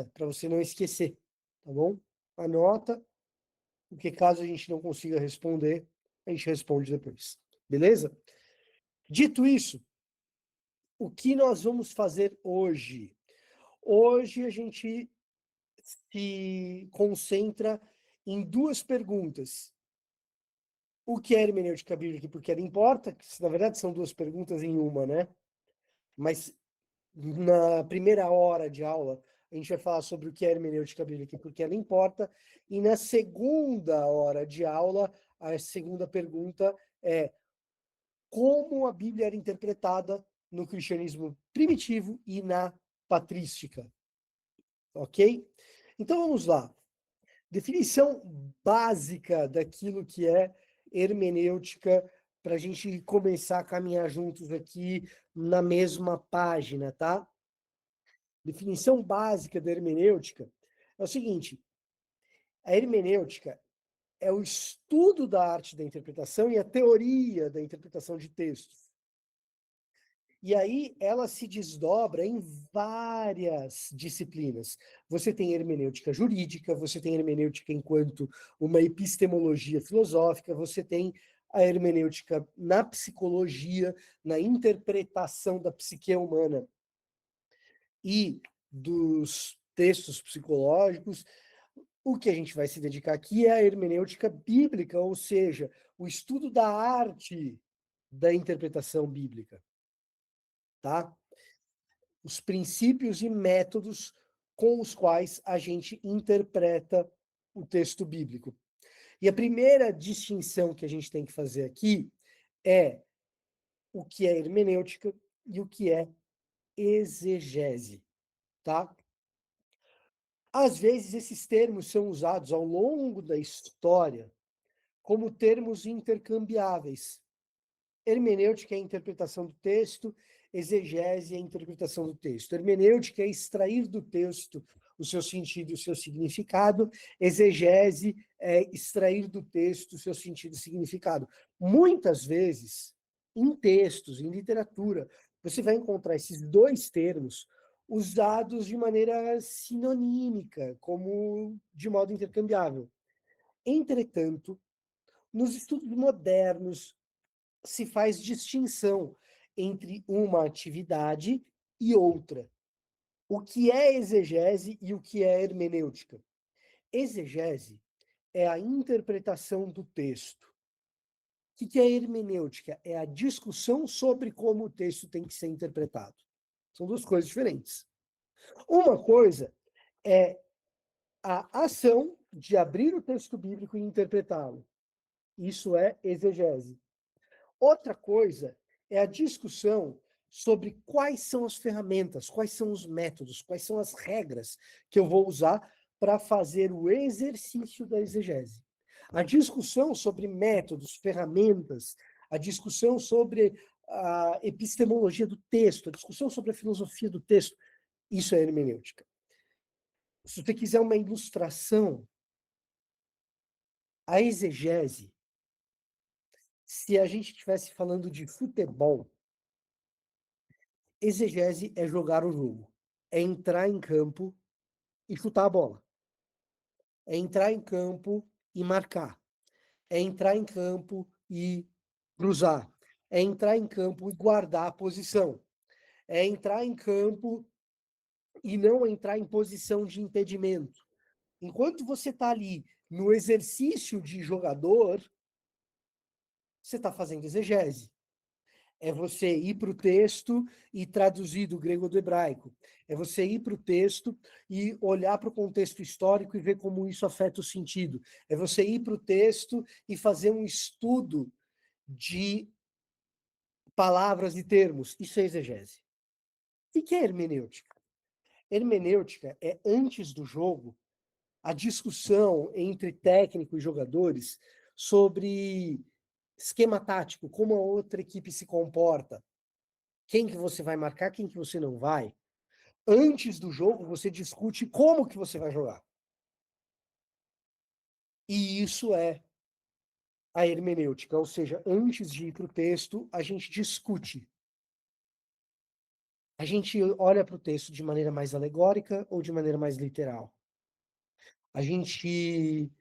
para você não esquecer, tá bom? Anota, porque caso a gente não consiga responder, a gente responde depois. Beleza? Dito isso, o que nós vamos fazer hoje? Hoje a gente se concentra em duas perguntas. O que é hermenêutica bíblica e por que ela importa? Que, na verdade, são duas perguntas em uma, né? Mas na primeira hora de aula, a gente vai falar sobre o que é hermenêutica bíblica e por que ela importa. E na segunda hora de aula, a segunda pergunta é como a Bíblia era interpretada no cristianismo primitivo e na patrística. Ok? Então vamos lá. Definição básica daquilo que é hermenêutica, para a gente começar a caminhar juntos aqui na mesma página, tá? Definição básica da hermenêutica é o seguinte: a hermenêutica é o estudo da arte da interpretação e a teoria da interpretação de textos. E aí ela se desdobra em várias disciplinas. Você tem hermenêutica jurídica, você tem hermenêutica enquanto uma epistemologia filosófica, você tem a hermenêutica na psicologia, na interpretação da psique humana e dos textos psicológicos. O que a gente vai se dedicar aqui é a hermenêutica bíblica, ou seja, o estudo da arte da interpretação bíblica, tá? Os princípios e métodos com os quais a gente interpreta o texto bíblico. E a primeira distinção que a gente tem que fazer aqui é o que é hermenêutica e o que é exegese, tá? Às vezes esses termos são usados ao longo da história como termos intercambiáveis. Hermenêutica é a interpretação do texto, exegese é a interpretação do texto. Hermenêutica é extrair do texto o seu sentido e o seu significado, exegese é extrair do texto o seu sentido e significado. Muitas vezes, em textos, em literatura, você vai encontrar esses dois termos usados de maneira sinonímica, como de modo intercambiável. Entretanto, nos estudos modernos, se faz distinção entre uma atividade e outra. O que é exegese e o que é hermenêutica? Exegese é a interpretação do texto. O que é hermenêutica? É a discussão sobre como o texto tem que ser interpretado. São duas coisas diferentes. Uma coisa é a ação de abrir o texto bíblico e interpretá-lo. Isso é exegese. Outra coisa é a discussão sobre quais são as ferramentas, quais são os métodos, quais são as regras que eu vou usar para fazer o exercício da exegese. A discussão sobre métodos, ferramentas, a discussão sobre a epistemologia do texto, a discussão sobre a filosofia do texto, isso é hermenêutica. Se você quiser uma ilustração, a exegese, se a gente estivesse falando de futebol, exegese é jogar o jogo, é entrar em campo e chutar a bola, é entrar em campo e marcar, é entrar em campo e cruzar, é entrar em campo e guardar a posição, é entrar em campo e não entrar em posição de impedimento. Enquanto você está ali no exercício de jogador, você está fazendo exegese. É você ir para o texto e traduzir do grego do hebraico. É você ir para o texto e olhar para o contexto histórico e ver como isso afeta o sentido. É você ir para o texto e fazer um estudo de palavras e termos. Isso é exegese. O que é hermenêutica? Hermenêutica é, antes do jogo, a discussão entre técnico e jogadores sobre esquema tático, como a outra equipe se comporta, quem que você vai marcar, quem que você não vai. Antes do jogo, você discute como que você vai jogar. E isso é a hermenêutica, ou seja, antes de ir para o texto, a gente discute. A gente olha para o texto de maneira mais alegórica ou de maneira mais literal? A gente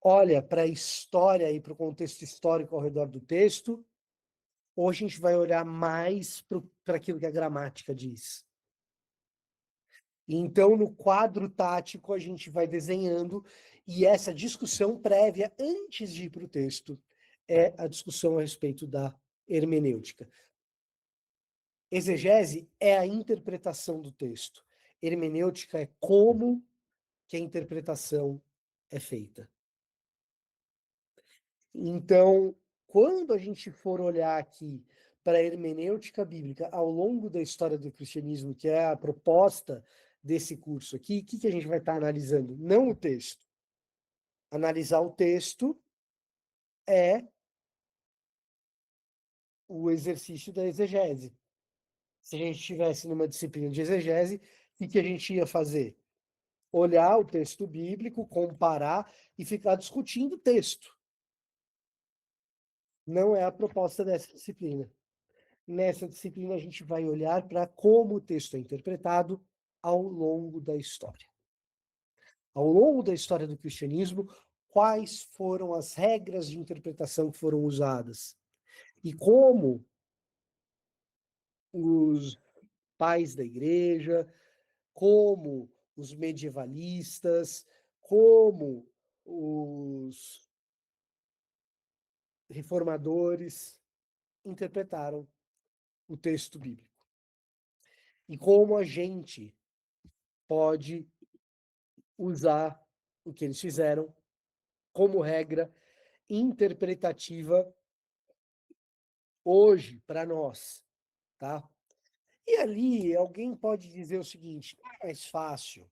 olha para a história e para o contexto histórico ao redor do texto, ou a gente vai olhar mais para aquilo que a gramática diz? Então, no quadro tático, a gente vai desenhando, e essa discussão prévia, antes de ir para o texto, é a discussão a respeito da hermenêutica. Exegese é a interpretação do texto. Hermenêutica é como que a interpretação é feita. Então, quando a gente for olhar aqui para a hermenêutica bíblica ao longo da história do cristianismo, que é a proposta desse curso aqui, o que a gente vai estar analisando? Não o texto. Analisar o texto é o exercício da exegese. Se a gente estivesse numa disciplina de exegese, o que a gente ia fazer? Olhar o texto bíblico, comparar e ficar discutindo o texto. Não é a proposta dessa disciplina. Nessa disciplina, a gente vai olhar para como o texto é interpretado ao longo da história. Ao longo da história do cristianismo, quais foram as regras de interpretação que foram usadas? E como os pais da igreja, como os medievalistas, como os reformadores interpretaram o texto bíblico. E como a gente pode usar o que eles fizeram como regra interpretativa hoje para nós, tá? E ali alguém pode dizer o seguinte: é mais fácil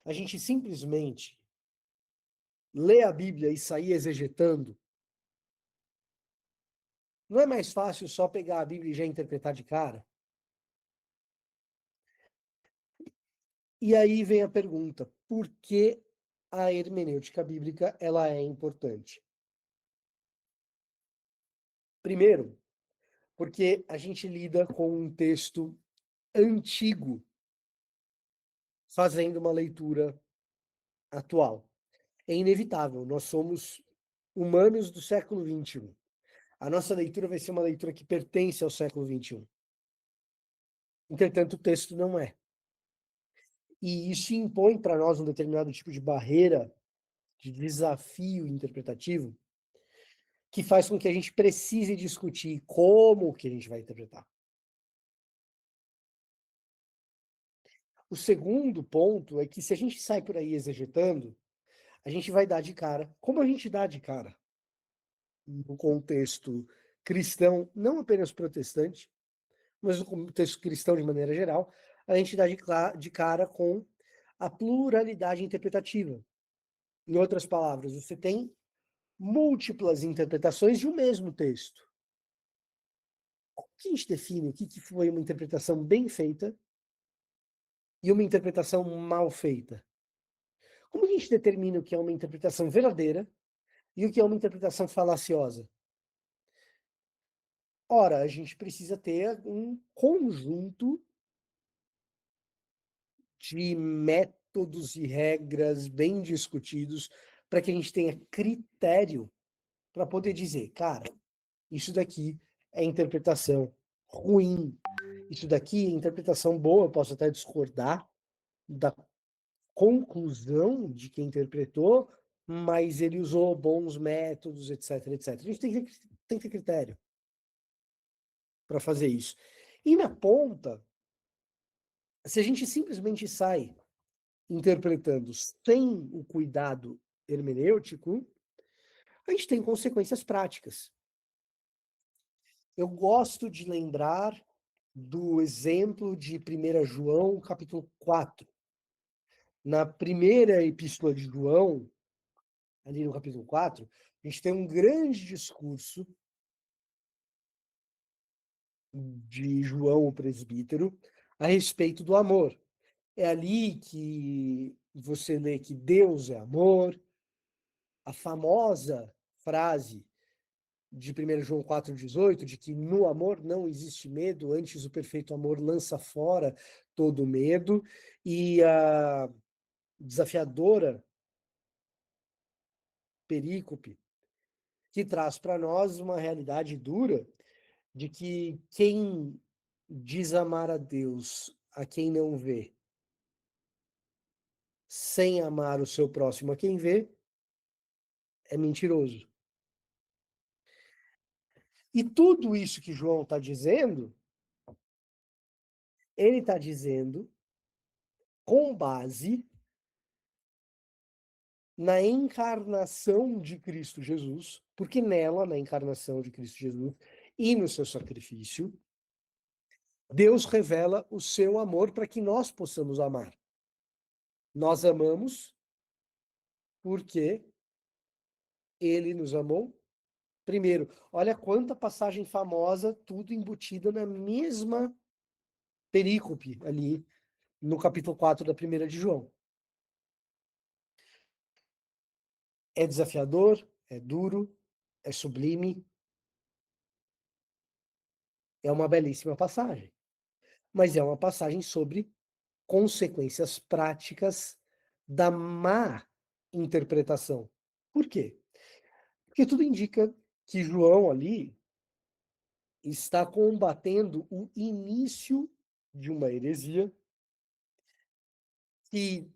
a gente simplesmente ler a Bíblia e sair exegetando? Não é mais fácil só pegar a Bíblia e já interpretar de cara? E aí vem a pergunta: por que a hermenêutica bíblica ela é importante? Primeiro, porque a gente lida com um texto antigo fazendo uma leitura atual. É inevitável, nós somos humanos do século XXI. A nossa leitura vai ser uma leitura que pertence ao século XXI. Entretanto, o texto não é. E isso impõe para nós um determinado tipo de barreira, de desafio interpretativo, que faz com que a gente precise discutir como que a gente vai interpretar. O segundo ponto é que se a gente sai por aí exegetando, a gente vai dar de cara, como a gente dá de cara no contexto cristão, não apenas protestante, mas no contexto cristão de maneira geral, a gente dá de cara com a pluralidade interpretativa. Em outras palavras, você tem múltiplas interpretações de um mesmo texto. Como que a gente define o que foi uma interpretação bem feita e uma interpretação mal feita? Como a gente determina o que é uma interpretação verdadeira e o que é uma interpretação falaciosa? Ora, a gente precisa ter um conjunto de métodos e regras bem discutidos para que a gente tenha critério para poder dizer, cara, isso daqui é interpretação ruim, isso daqui é interpretação boa, eu posso até discordar da conclusão de quem interpretou, mas ele usou bons métodos, etc, etc. A gente tem que ter critério para fazer isso. E na ponta, se a gente simplesmente sai interpretando sem o cuidado hermenêutico, a gente tem consequências práticas. Eu gosto de lembrar do exemplo de 1 João, capítulo 4. Na primeira epístola de João, ali no capítulo 4, a gente tem um grande discurso de João, o presbítero, a respeito do amor. É ali que você lê que Deus é amor, a famosa frase de 1 João 4,18, de que no amor não existe medo, antes o perfeito amor lança fora todo medo, e a desafiadora perícope, que traz para nós uma realidade dura de que quem diz amar a Deus a quem não vê, sem amar o seu próximo a quem vê, é mentiroso. E tudo isso que João está dizendo, ele está dizendo com base na encarnação de Cristo Jesus, porque nela, na encarnação de Cristo Jesus e no seu sacrifício, Deus revela o seu amor para que nós possamos amar. Nós amamos porque ele nos amou primeiro. Olha quanta passagem famosa, tudo embutida na mesma perícope ali no capítulo 4 da primeira de João. É desafiador, é duro, é sublime, é uma belíssima passagem. Mas é uma passagem sobre consequências práticas da má interpretação. Por quê? Porque tudo indica que João ali está combatendo o início de uma heresia que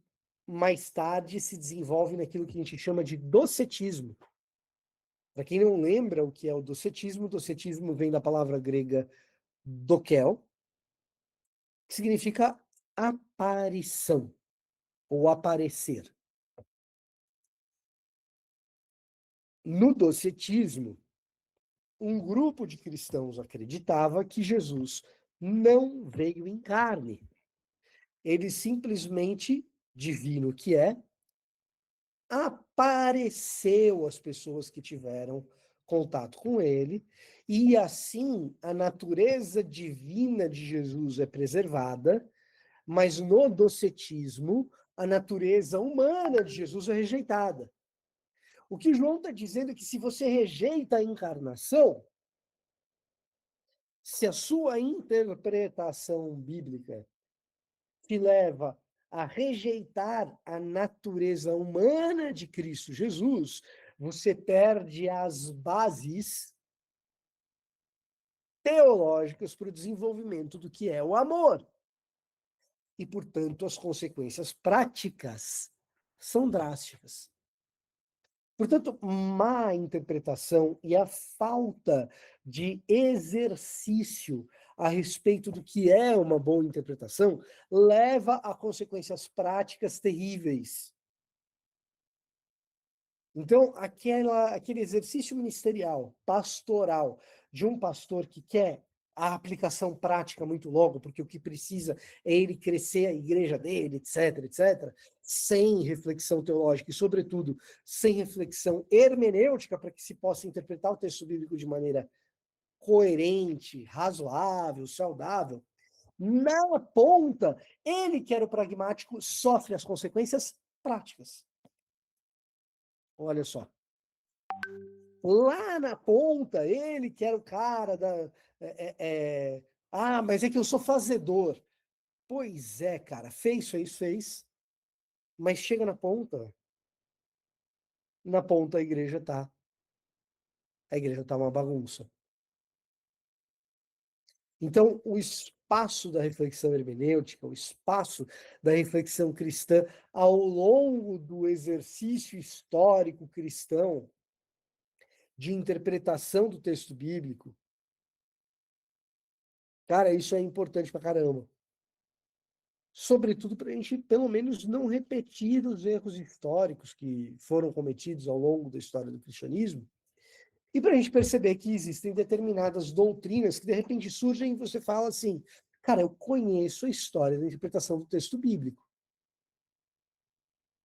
mais tarde se desenvolve naquilo que a gente chama de docetismo. Para quem não lembra o que é o docetismo vem da palavra grega dokel, que significa aparição ou aparecer. No docetismo, um grupo de cristãos acreditava que Jesus não veio em carne. Ele simplesmente, divino que é, apareceu às pessoas que tiveram contato com ele, e assim a natureza divina de Jesus é preservada, mas no docetismo a natureza humana de Jesus é rejeitada. O que João está dizendo é que se você rejeita a encarnação, se a sua interpretação bíblica te leva a rejeitar a natureza humana de Cristo Jesus, você perde as bases teológicas para o desenvolvimento do que é o amor. E, portanto, as consequências práticas são drásticas. Portanto, má interpretação e a falta de exercício a respeito do que é uma boa interpretação leva a consequências práticas terríveis. Então, aquele exercício ministerial, pastoral, de um pastor que quer a aplicação prática muito logo, porque o que precisa é ele crescer a igreja dele, etc, etc, sem reflexão teológica e, sobretudo, sem reflexão hermenêutica para que se possa interpretar o texto bíblico de maneira coerente, razoável, saudável. Na ponta, ele que era o pragmático sofre as consequências práticas. Olha só. Lá na ponta, ele que era o cara da. Mas é que eu sou fazedor. Pois é, cara, fez. Mas chega na ponta a igreja tá. A igreja tá uma bagunça. Então, o espaço da reflexão hermenêutica, o espaço da reflexão cristã ao longo do exercício histórico cristão de interpretação do texto bíblico, cara, isso é importante pra caramba. Sobretudo para a gente, pelo menos, não repetir os erros históricos que foram cometidos ao longo da história do cristianismo, e para a gente perceber que existem determinadas doutrinas que, de repente, surgem e você fala assim, cara, eu conheço a história da interpretação do texto bíblico.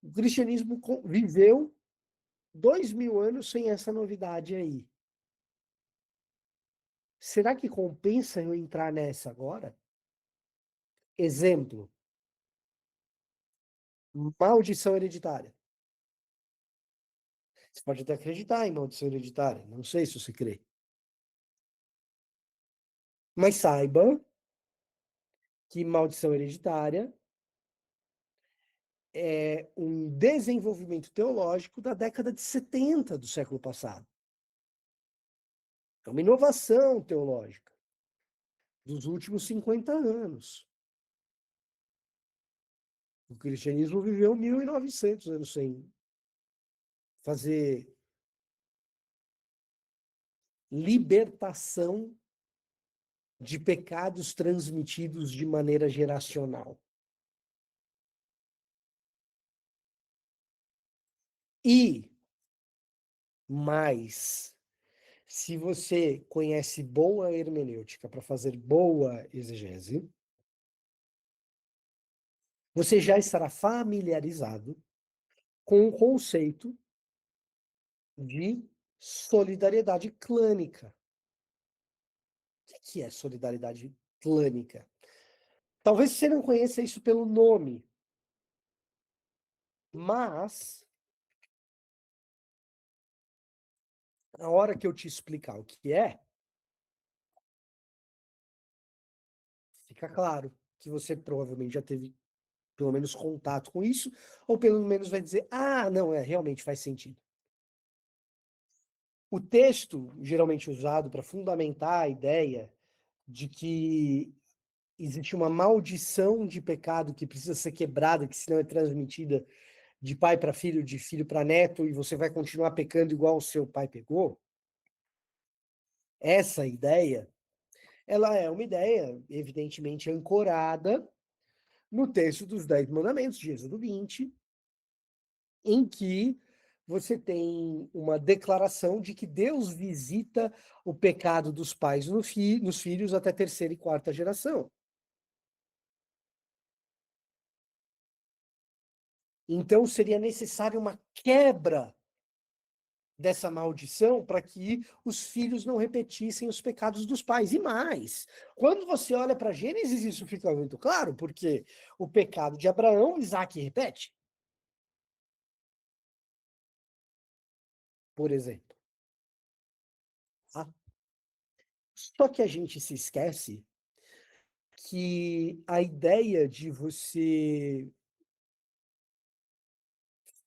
O cristianismo viveu 2000 anos sem essa novidade aí. Será que compensa eu entrar nessa agora? Exemplo, maldição hereditária. Você pode até acreditar em maldição hereditária, não sei se você crê. Mas saiba que maldição hereditária é um desenvolvimento teológico da década de 70 do século passado. É uma inovação teológica dos últimos 50 anos. O cristianismo viveu 1.900 anos sem fazer libertação de pecados transmitidos de maneira geracional. E mais, se você conhece boa hermenêutica para fazer boa exegese, você já estará familiarizado com o conceito de solidariedade clânica. O que é solidariedade clânica? Talvez você não conheça isso pelo nome, mas na hora que eu te explicar o que é, fica claro que você provavelmente já teve pelo menos contato com isso, ou pelo menos vai dizer, ah, não, realmente faz sentido. O texto, geralmente usado para fundamentar a ideia de que existe uma maldição de pecado que precisa ser quebrada, que senão é transmitida de pai para filho, de filho para neto, e você vai continuar pecando igual o seu pai pegou, essa ideia, ela é uma ideia evidentemente ancorada no texto dos 10 mandamentos, de Êxodo 20, em que você tem uma declaração de que Deus visita o pecado dos pais nos filhos até terceira e quarta geração. Então seria necessária uma quebra dessa maldição para que os filhos não repetissem os pecados dos pais. E mais, quando você olha para Gênesis, isso fica muito claro, porque o pecado de Abraão, Isaac repete, por exemplo. Tá? Só que a gente se esquece que a ideia de você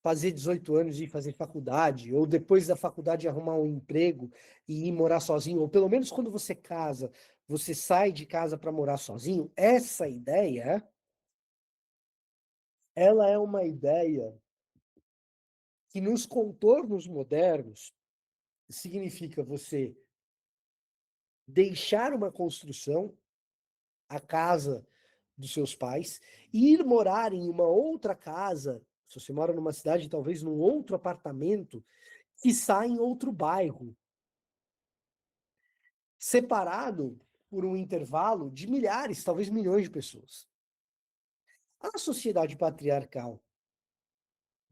fazer 18 anos e fazer faculdade, ou depois da faculdade arrumar um emprego e ir morar sozinho, ou pelo menos quando você casa, você sai de casa para morar sozinho, essa ideia, ela é uma ideia que nos contornos modernos significa você deixar uma construção, a casa dos seus pais, e ir morar em uma outra casa, se você mora numa cidade, talvez num outro apartamento, que está em outro bairro, separado por um intervalo de milhares, talvez milhões de pessoas. A sociedade patriarcal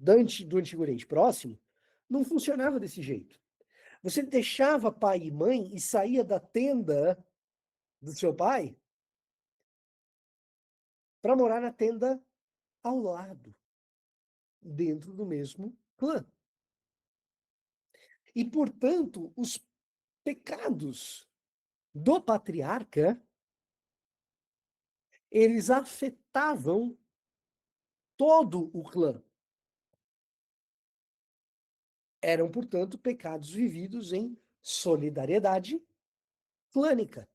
do Antigo Oriente Próximo não funcionava desse jeito. Você deixava pai e mãe e saía da tenda do seu pai para morar na tenda ao lado, dentro do mesmo clã. E, portanto, os pecados do patriarca, eles afetavam todo o clã. Eram, portanto, pecados vividos em solidariedade clânica.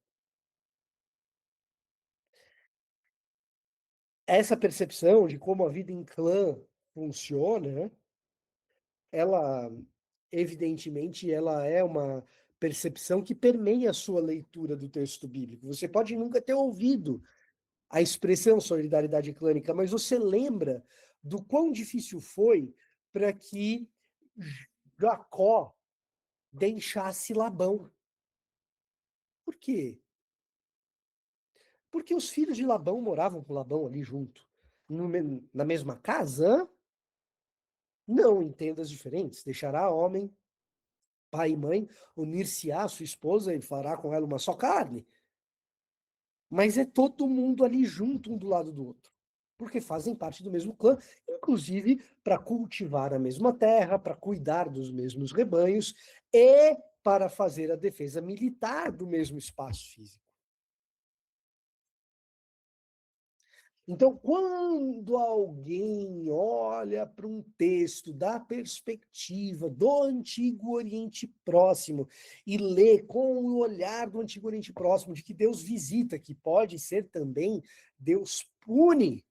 Essa percepção de como a vida em clã funciona, ela, evidentemente, ela é uma percepção que permeia a sua leitura do texto bíblico. Você pode nunca ter ouvido a expressão solidariedade clânica, mas você lembra do quão difícil foi para que Jacó deixasse Labão. Por quê? Porque os filhos de Labão moravam com Labão ali junto. Na mesma casa, não em tendas diferentes. Deixará homem, pai e mãe, unir-se-á a sua esposa e fará com ela uma só carne. Mas é todo mundo ali junto, um do lado do outro. Porque fazem parte do mesmo clã, inclusive para cultivar a mesma terra, para cuidar dos mesmos rebanhos e para fazer a defesa militar do mesmo espaço físico. Então, quando alguém olha para um texto da perspectiva do Antigo Oriente Próximo e lê com o olhar do Antigo Oriente Próximo de que Deus visita, que pode ser também Deus pune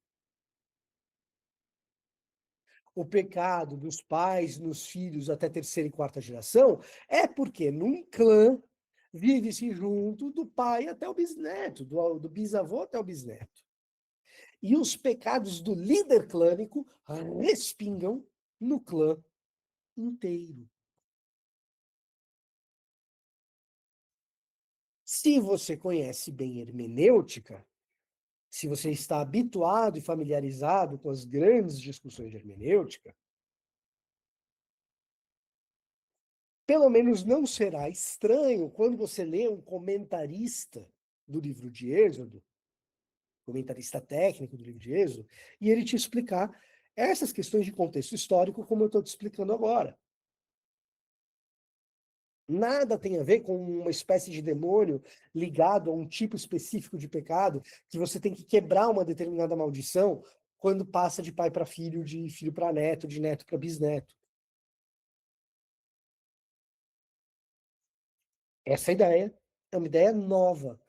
o pecado dos pais nos filhos até terceira e quarta geração, é porque num clã vive-se junto do pai até o bisneto, do bisavô até o bisneto. E os pecados do líder clânico respingam no clã inteiro. Se você conhece bem hermenêutica, se você está habituado e familiarizado com as grandes discussões de hermenêutica, pelo menos não será estranho quando você lê um comentarista do livro de Êxodo, comentarista técnico do livro de Êxodo, e ele te explicar essas questões de contexto histórico como eu estou te explicando agora. Nada tem a ver com uma espécie de demônio ligado a um tipo específico de pecado, que você tem que quebrar uma determinada maldição quando passa de pai para filho, de filho para neto, de neto para bisneto. Essa ideia é uma ideia nova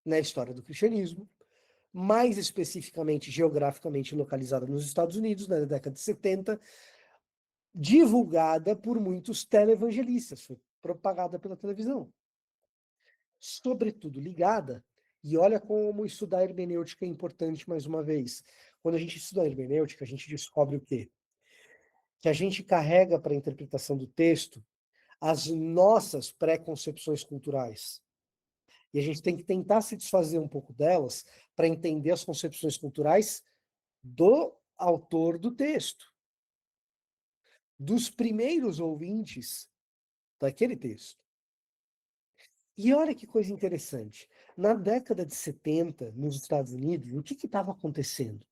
na história do cristianismo, mais especificamente geograficamente localizada nos Estados Unidos, na década de 70, divulgada por muitos televangelistas, foi propagada pela televisão. Sobretudo ligada, e olha como estudar hermenêutica é importante mais uma vez. Quando a gente estuda hermenêutica, a gente descobre o quê? Que a gente carrega para a interpretação do texto as nossas pré-concepções culturais. E a gente tem que tentar se desfazer um pouco delas para entender as concepções culturais do autor do texto, dos primeiros ouvintes daquele texto. E olha que coisa interessante. Na década de 70, nos Estados Unidos, o que estava acontecendo?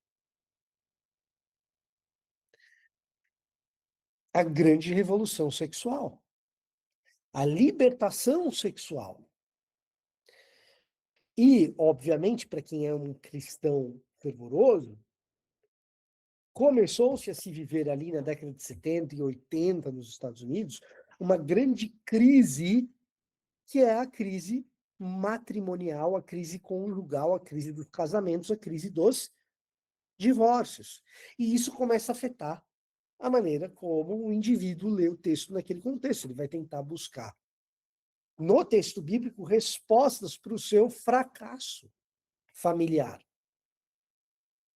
A grande revolução sexual, a libertação sexual. E, obviamente, para quem é um cristão fervoroso, começou-se a se viver ali na década de 70 e 80 nos Estados Unidos uma grande crise, que é a crise matrimonial, a crise conjugal, a crise dos casamentos, a crise dos divórcios. E isso começa a afetar a maneira como o indivíduo lê o texto naquele contexto. Ele vai tentar buscar no texto bíblico respostas para o seu fracasso familiar,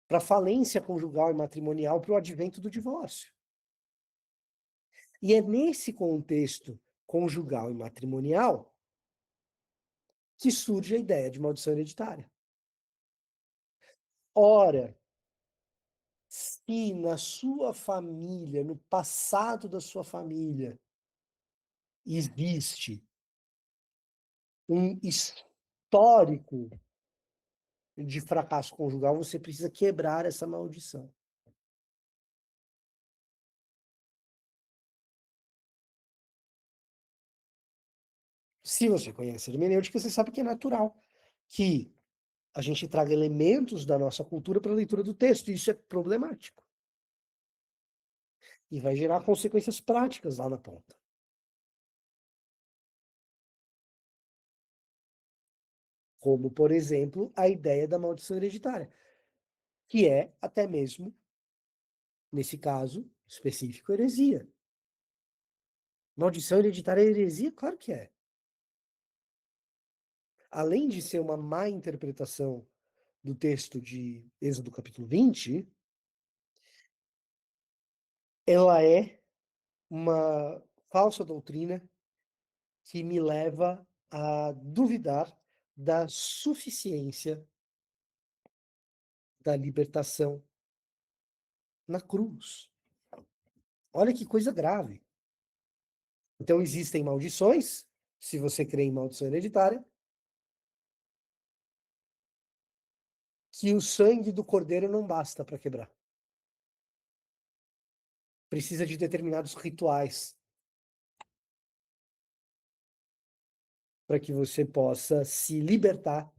para a falência conjugal e matrimonial, para o advento do divórcio. E é nesse contexto conjugal e matrimonial que surge a ideia de maldição hereditária. Ora, se na sua família, no passado da sua família, existe um histórico de fracasso conjugal, você precisa quebrar essa maldição. Se você conhece a hermenêutica, você sabe que é natural que a gente traga elementos da nossa cultura para a leitura do texto, e isso é problemático. E vai gerar consequências práticas lá na ponta. Como, por exemplo, a ideia da maldição hereditária, que é até mesmo, nesse caso específico, heresia. Maldição hereditária é heresia? Claro que é. Além de ser uma má interpretação do texto de Êxodo capítulo 20, ela é uma falsa doutrina que me leva a duvidar da suficiência da libertação na cruz. Olha que coisa grave. Então existem maldições, se você crê em maldição hereditária, que o sangue do cordeiro não basta para quebrar. precisa de determinados rituais para que você possa se libertar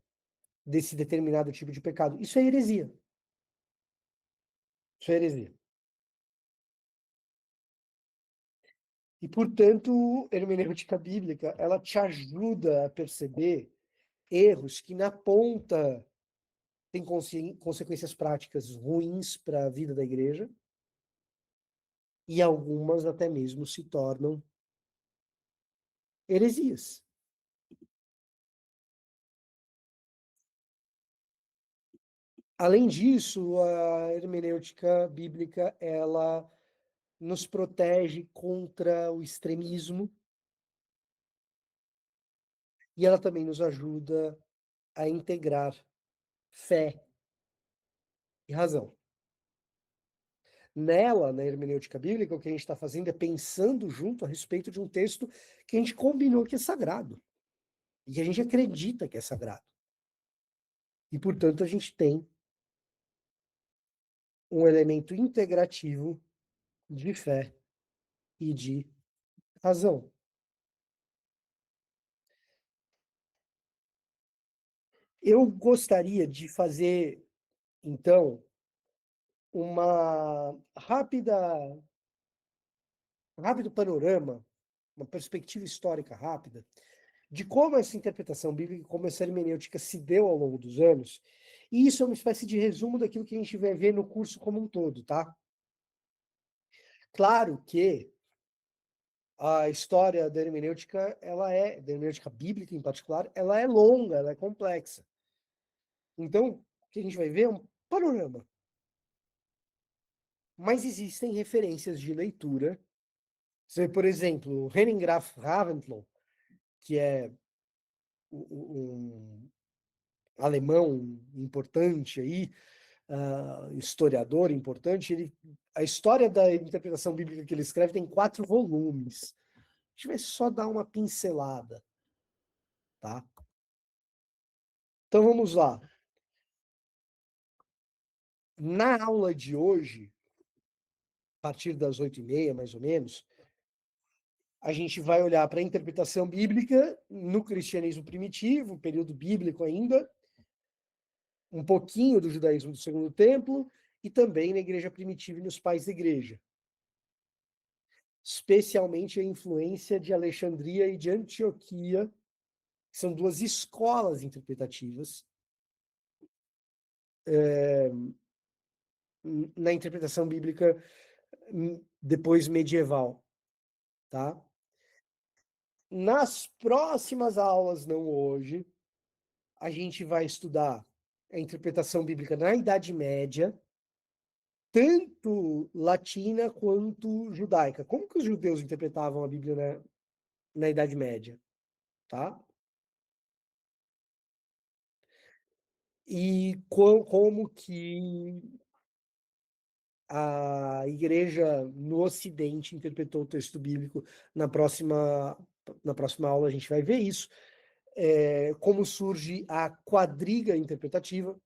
desse determinado tipo de pecado. Isso é heresia. Isso é heresia. E, portanto, a hermenêutica bíblica, ela te ajuda a perceber erros que na ponta têm consequências práticas ruins para a vida da igreja, e algumas até mesmo se tornam heresias. Além disso, a hermenêutica bíblica, ela nos protege contra o extremismo e ela também nos ajuda a integrar fé e razão. Nela, na hermenêutica bíblica, o que a gente está fazendo é pensando junto a respeito de um texto que a gente combinou que é sagrado e que a gente acredita que é sagrado. E, portanto, a gente tem um elemento integrativo de fé e de razão. Eu gostaria de fazer, então, uma rápido panorama, uma perspectiva histórica rápida, de como essa interpretação bíblica, como essa hermenêutica se deu ao longo dos anos. E isso é uma espécie de resumo daquilo que a gente vai ver no curso como um todo, tá? Claro que a história da hermenêutica, da hermenêutica bíblica em particular, ela é longa, ela é complexa. Então, o que a gente vai ver é um panorama. Mas existem referências de leitura. Você, por exemplo, Henning Graf Raventlow, que é um alemão importante aí, historiador importante, a história da interpretação bíblica que ele escreve tem 4 volumes. A gente vai só dar uma pincelada, tá? Então vamos lá. Na aula de hoje, a partir das 8h30, mais ou menos, a gente vai olhar para a interpretação bíblica no cristianismo primitivo, período bíblico ainda, um pouquinho do judaísmo do Segundo Templo e também na igreja primitiva e nos pais da igreja. Especialmente a influência de Alexandria e de Antioquia, que são 2 escolas interpretativas na interpretação bíblica depois medieval, tá? Nas próximas aulas, não hoje, a gente vai estudar a interpretação bíblica na Idade Média, tanto latina quanto judaica. Como que os judeus interpretavam a Bíblia na Idade Média, tá? E como que a igreja no Ocidente interpretou o texto bíblico. Na próxima aula a gente vai ver isso. Como surge a quadriga interpretativa,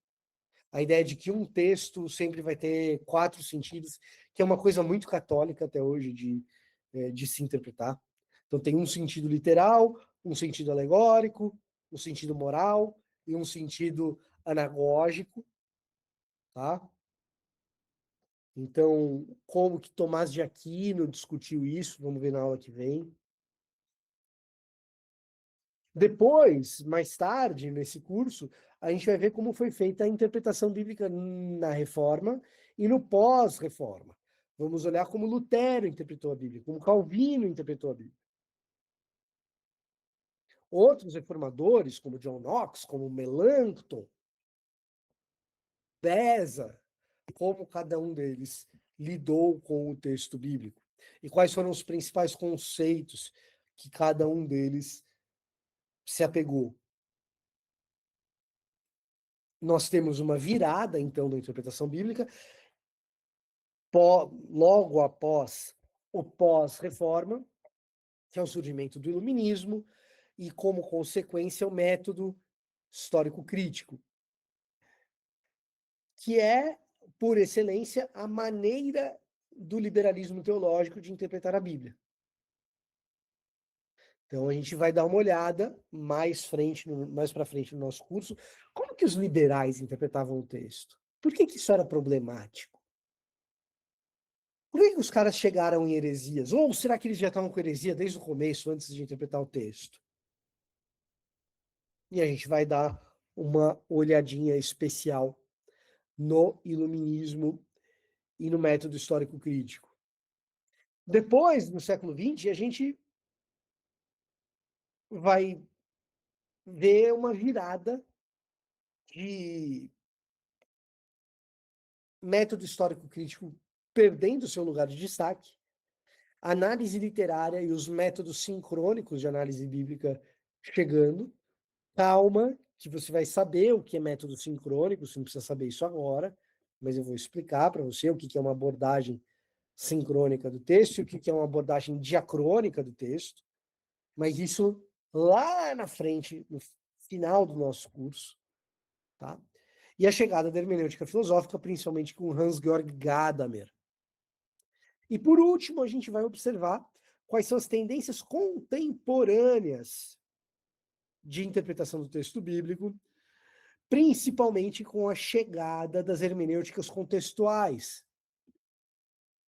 a ideia de que um texto sempre vai ter 4 sentidos, que é uma coisa muito católica até hoje de se interpretar. Então tem um sentido literal, um sentido alegórico, um sentido moral e um sentido anagógico, tá? Então, como que Tomás de Aquino discutiu isso? Vamos ver na aula que vem. Depois, mais tarde, nesse curso, a gente vai ver como foi feita a interpretação bíblica na Reforma e no pós-Reforma. Vamos olhar como Lutero interpretou a Bíblia, como Calvino interpretou a Bíblia. Outros reformadores, como John Knox, como Melanchthon, Beza, como cada um deles lidou com o texto bíblico e quais foram os principais conceitos que cada um deles se apegou. Nós temos uma virada, então, da interpretação bíblica, logo após o pós-reforma, que é o surgimento do iluminismo, e, como consequência, o método histórico-crítico, que é, por excelência, a maneira do liberalismo teológico de interpretar a Bíblia. Então a gente vai dar uma olhada mais para frente no nosso curso, como que os liberais interpretavam o texto? Por que isso era problemático? Por que os caras chegaram em heresias? Ou será que eles já estavam com heresia desde o começo, antes de interpretar o texto? E a gente vai dar uma olhadinha especial no iluminismo e no método histórico crítico. Depois, no século XX, a gente vai ver uma virada de método histórico crítico perdendo seu lugar de destaque, análise literária e os métodos sincrônicos de análise bíblica chegando. Calma, que você vai saber o que é método sincrônico, você não precisa saber isso agora, mas eu vou explicar para você o que é uma abordagem sincrônica do texto e o que é uma abordagem diacrônica do texto, mas isso lá na frente, no final do nosso curso, tá? E a chegada da hermenêutica filosófica, principalmente com Hans-Georg Gadamer. E por último, a gente vai observar quais são as tendências contemporâneas de interpretação do texto bíblico, principalmente com a chegada das hermenêuticas contextuais.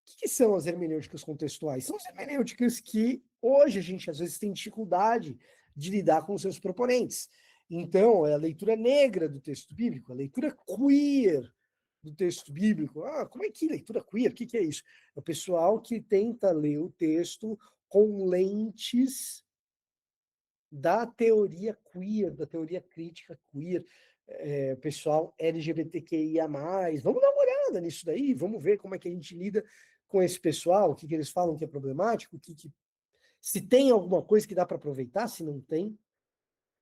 O que são as hermenêuticas contextuais? São as hermenêuticas que hoje a gente às vezes tem dificuldade de lidar com os seus proponentes. Então, é a leitura negra do texto bíblico, a leitura queer do texto bíblico. Ah, como é que leitura queer? O que é isso? É o pessoal que tenta ler o texto com lentes da teoria queer, da teoria crítica queer, pessoal LGBTQIA+. Vamos dar uma olhada nisso daí, vamos ver como é que a gente lida com esse pessoal, o que eles falam que é problemático, se tem alguma coisa que dá para aproveitar, se não tem,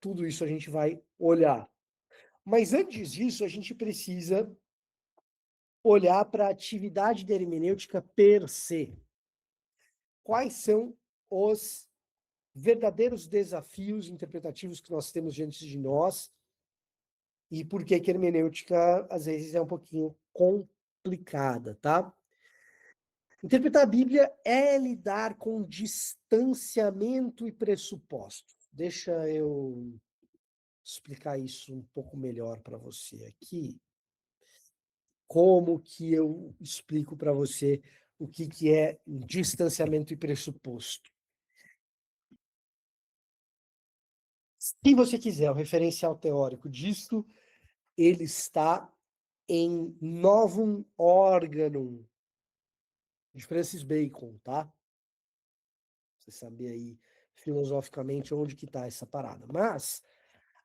tudo isso a gente vai olhar. Mas antes disso, a gente precisa olhar para a atividade da hermenêutica per se. Quais são os verdadeiros desafios interpretativos que nós temos diante de nós e por que a hermenêutica, às vezes, é um pouquinho complicada, tá? Interpretar a Bíblia é lidar com distanciamento e pressupostos. Deixa eu explicar isso um pouco melhor para você aqui. Como que eu explico para você o que é distanciamento e pressuposto? Se você quiser o referencial teórico disso, ele está em Novum Organum, de Francis Bacon, tá? Você saber aí filosoficamente onde que está essa parada. Mas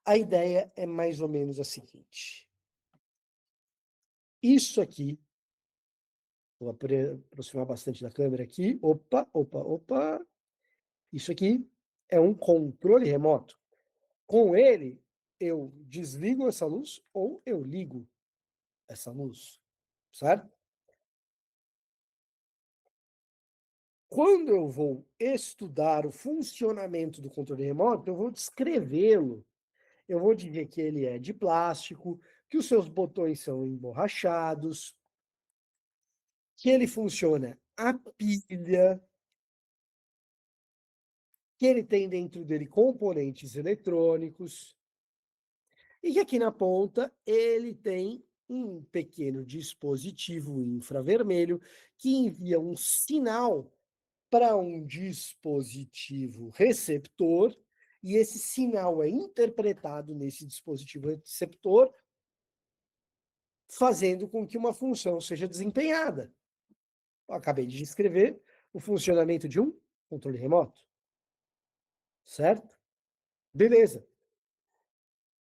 a ideia é mais ou menos a seguinte. Isso aqui, vou aproximar bastante da câmera aqui. Opa, opa, opa. Isso aqui é um controle remoto. Com ele, eu desligo essa luz ou eu ligo essa luz, certo? Quando eu vou estudar o funcionamento do controle remoto, eu vou descrevê-lo. Eu vou dizer que ele é de plástico, que os seus botões são emborrachados, que ele funciona a pilha, que ele tem dentro dele componentes eletrônicos, e que aqui na ponta ele tem um pequeno dispositivo infravermelho que envia um sinal para um dispositivo receptor, e esse sinal é interpretado nesse dispositivo receptor, fazendo com que uma função seja desempenhada. Eu acabei de descrever o funcionamento de um controle remoto, certo? Beleza.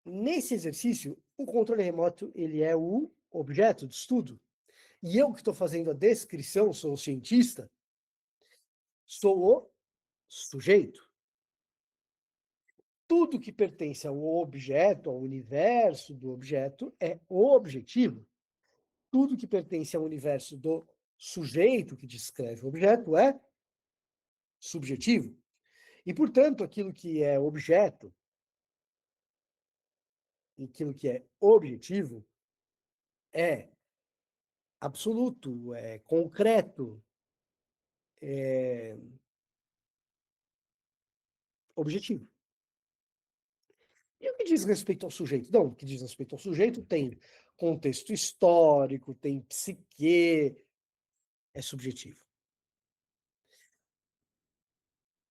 Nesse exercício, o controle remoto ele é o objeto de estudo. E eu que estou fazendo a descrição, sou o cientista, sou o sujeito. Tudo que pertence ao objeto, ao universo do objeto, é objetivo. Tudo que pertence ao universo do sujeito que descreve o objeto é subjetivo. E, portanto, aquilo que é objeto, aquilo que é objetivo, é absoluto, é concreto, objetivo. E o que diz respeito ao sujeito? Não, o que diz respeito ao sujeito tem contexto histórico, tem psique, é subjetivo.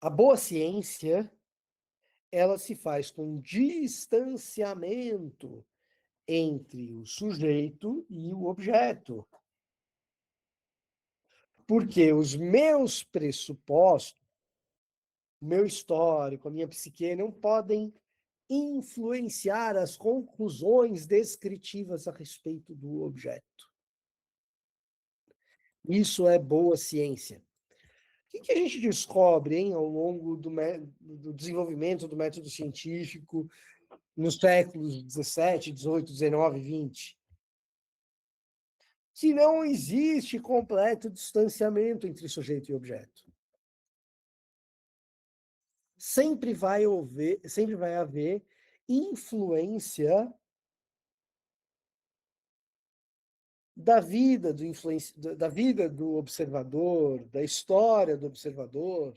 A boa ciência, ela se faz com distanciamento entre o sujeito e o objeto. Porque os meus pressupostos, o meu histórico, a minha psique, não podem influenciar as conclusões descritivas a respeito do objeto. Isso é boa ciência. O que a gente descobre, hein, ao longo do desenvolvimento do método científico nos séculos 17, 18, 19, 20? Que não existe completo distanciamento entre sujeito e objeto. Sempre vai haver influência da vida da vida do observador, da história do observador.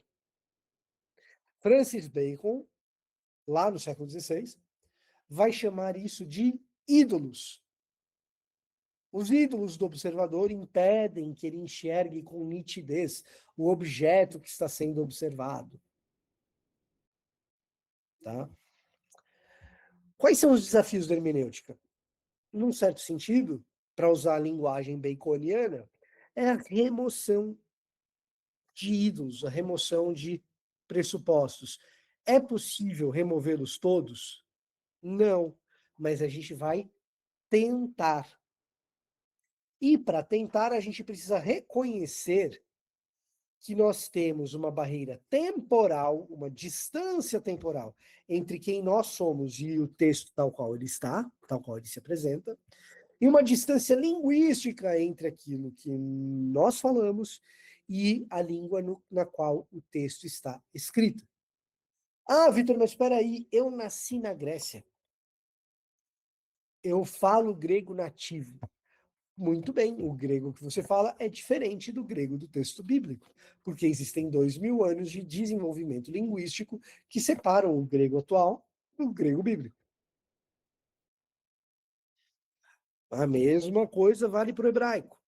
Francis Bacon, lá no século XVI, vai chamar isso de ídolos. Os ídolos do observador impedem que ele enxergue com nitidez o objeto que está sendo observado. Tá? Quais são os desafios da hermenêutica? Num certo sentido, para usar a linguagem baconiana, é a remoção de ídolos, a remoção de pressupostos. É possível removê-los todos? Não, mas a gente vai tentar. E para tentar, a gente precisa reconhecer que nós temos uma barreira temporal, uma distância temporal entre quem nós somos e o texto tal qual ele está, tal qual ele se apresenta, e uma distância linguística entre aquilo que nós falamos e a língua na qual o texto está escrito. Ah, Vitor, mas espera aí, eu nasci na Grécia. Eu falo grego nativo. Muito bem, o grego que você fala é diferente do grego do texto bíblico, porque existem 2000 anos de desenvolvimento linguístico que separam o grego atual do grego bíblico. A mesma coisa vale para o hebraico.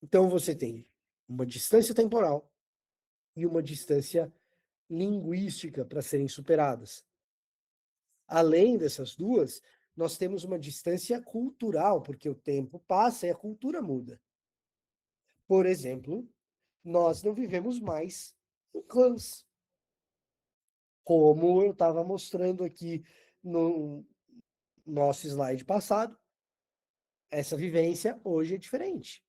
Então você tem uma distância temporal e uma distância linguística para serem superadas. Além dessas duas, nós temos uma distância cultural, porque o tempo passa e a cultura muda. Por exemplo, nós não vivemos mais em clãs. Como eu estava mostrando aqui no nosso slide passado, essa vivência hoje é diferente.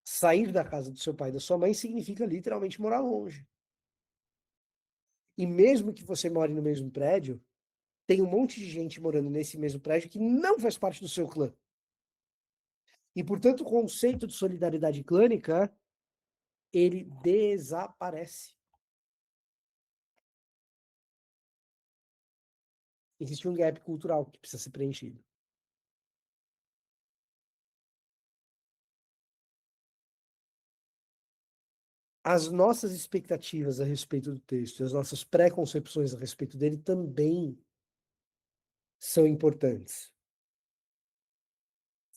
Sair da casa do seu pai e da sua mãe significa literalmente morar longe. E mesmo que você more no mesmo prédio, tem um monte de gente morando nesse mesmo prédio que não faz parte do seu clã. E, portanto, o conceito de solidariedade clânica, ele desaparece. Existe um gap cultural que precisa ser preenchido. As nossas expectativas a respeito do texto, as nossas preconcepções a respeito dele também são importantes.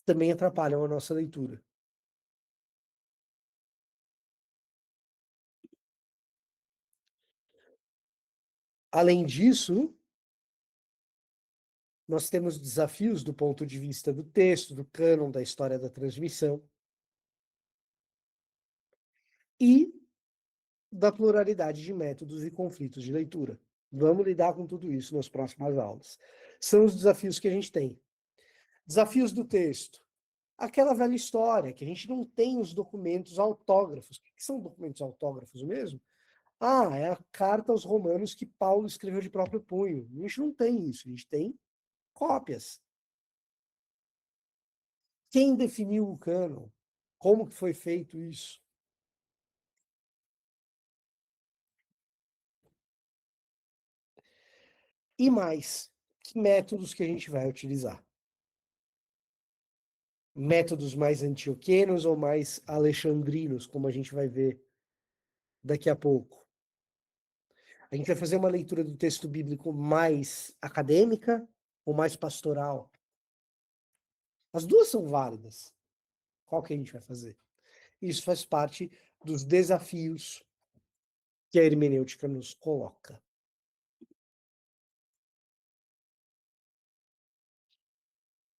Também atrapalham a nossa leitura. Além disso, nós temos desafios do ponto de vista do texto, do cânon, da história da transmissão e da pluralidade de métodos e conflitos de leitura. Vamos lidar com tudo isso nas próximas aulas. São os desafios que a gente tem. Desafios do texto. Aquela velha história, que a gente não tem os documentos autógrafos. O que são documentos autógrafos mesmo? Ah, é a carta aos Romanos que Paulo escreveu de próprio punho. A gente não tem isso, a gente tem cópias. Quem definiu o cânon? Como que foi feito isso? E mais, que métodos que a gente vai utilizar? métodos mais antioquenos ou mais alexandrinos, como a gente vai ver daqui a pouco. A gente vai fazer uma leitura do texto bíblico mais acadêmica ou mais pastoral. As duas são válidas. Qual que a gente vai fazer? Isso faz parte dos desafios que a hermenêutica nos coloca.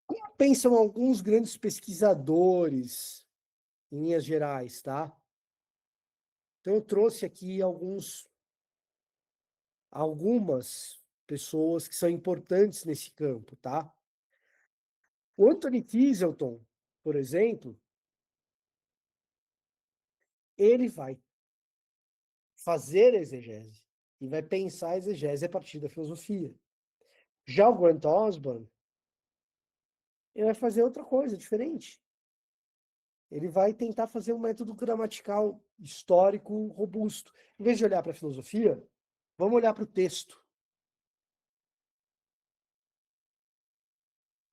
Como pensam alguns grandes pesquisadores, em linhas gerais, tá? Então, eu trouxe aqui algumas pessoas que são importantes nesse campo, tá? O Anthony Kieselton, por exemplo, ele vai fazer a exegese e vai pensar a exegese a partir da filosofia. Já o Grant Osborne, ele vai fazer outra coisa diferente. Ele vai tentar fazer um método gramatical histórico robusto. Em vez de olhar para a filosofia, vamos olhar para o texto.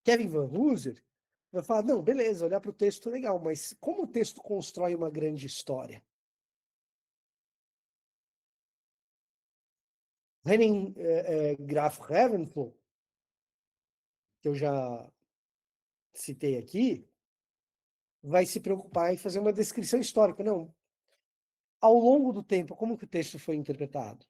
Kevin Van Hooser vai falar, não, beleza, olhar para o texto é legal, mas como o texto constrói uma grande história? Henning Graf Reventlow, que eu já citei aqui, vai se preocupar em fazer uma descrição histórica. Não, ao longo do tempo, como que o texto foi interpretado?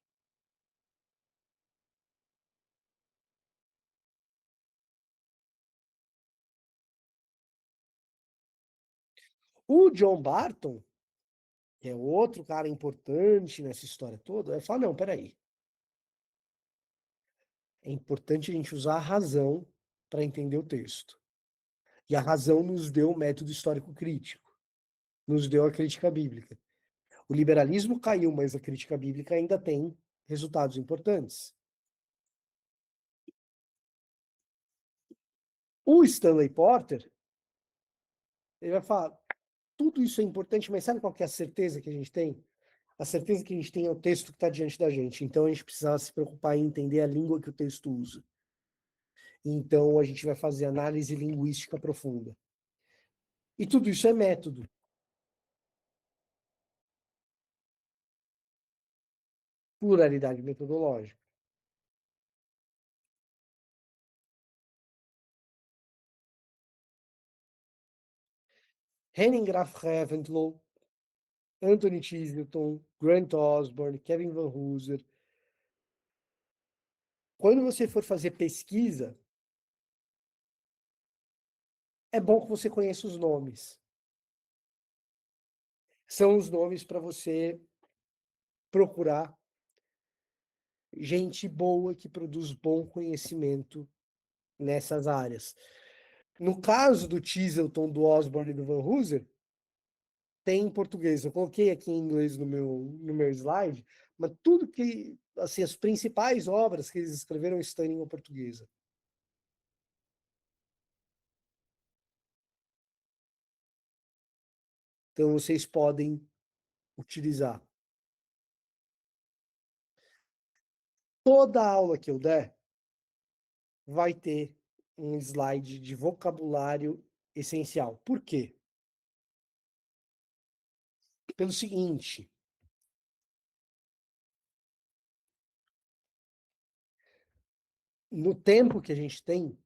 O John Barton, que é outro cara importante nessa história toda, vai falar, não, peraí, é importante a gente usar a razão para entender o texto. E a razão nos deu o método histórico crítico, nos deu a crítica bíblica. O liberalismo caiu, mas a crítica bíblica ainda tem resultados importantes. O Stanley Porter, ele vai falar, tudo isso é importante, mas sabe qual que é a certeza que a gente tem? A certeza que a gente tem é o texto que está diante da gente. Então a gente precisa se preocupar em entender a língua que o texto usa. Então a gente vai fazer análise linguística profunda. E tudo isso é método. Pluralidade metodológica. Henning Graf Reventlow, Anthony Cheeselton, Grant Osborne, Kevin Van Hooser. Quando você for fazer pesquisa, é bom que você conheça os nomes. São os nomes para você procurar gente boa que produz bom conhecimento nessas áreas. No caso do Cheeselton, do Osborne e do Van Hooser, tem em português. Eu coloquei aqui em inglês no meu slide, mas tudo que, assim, as principais obras que eles escreveram estão em língua portuguesa. Então, vocês podem utilizar. Toda aula que eu der vai ter um slide de vocabulário essencial. Por quê? Pelo seguinte, no tempo que a gente tem,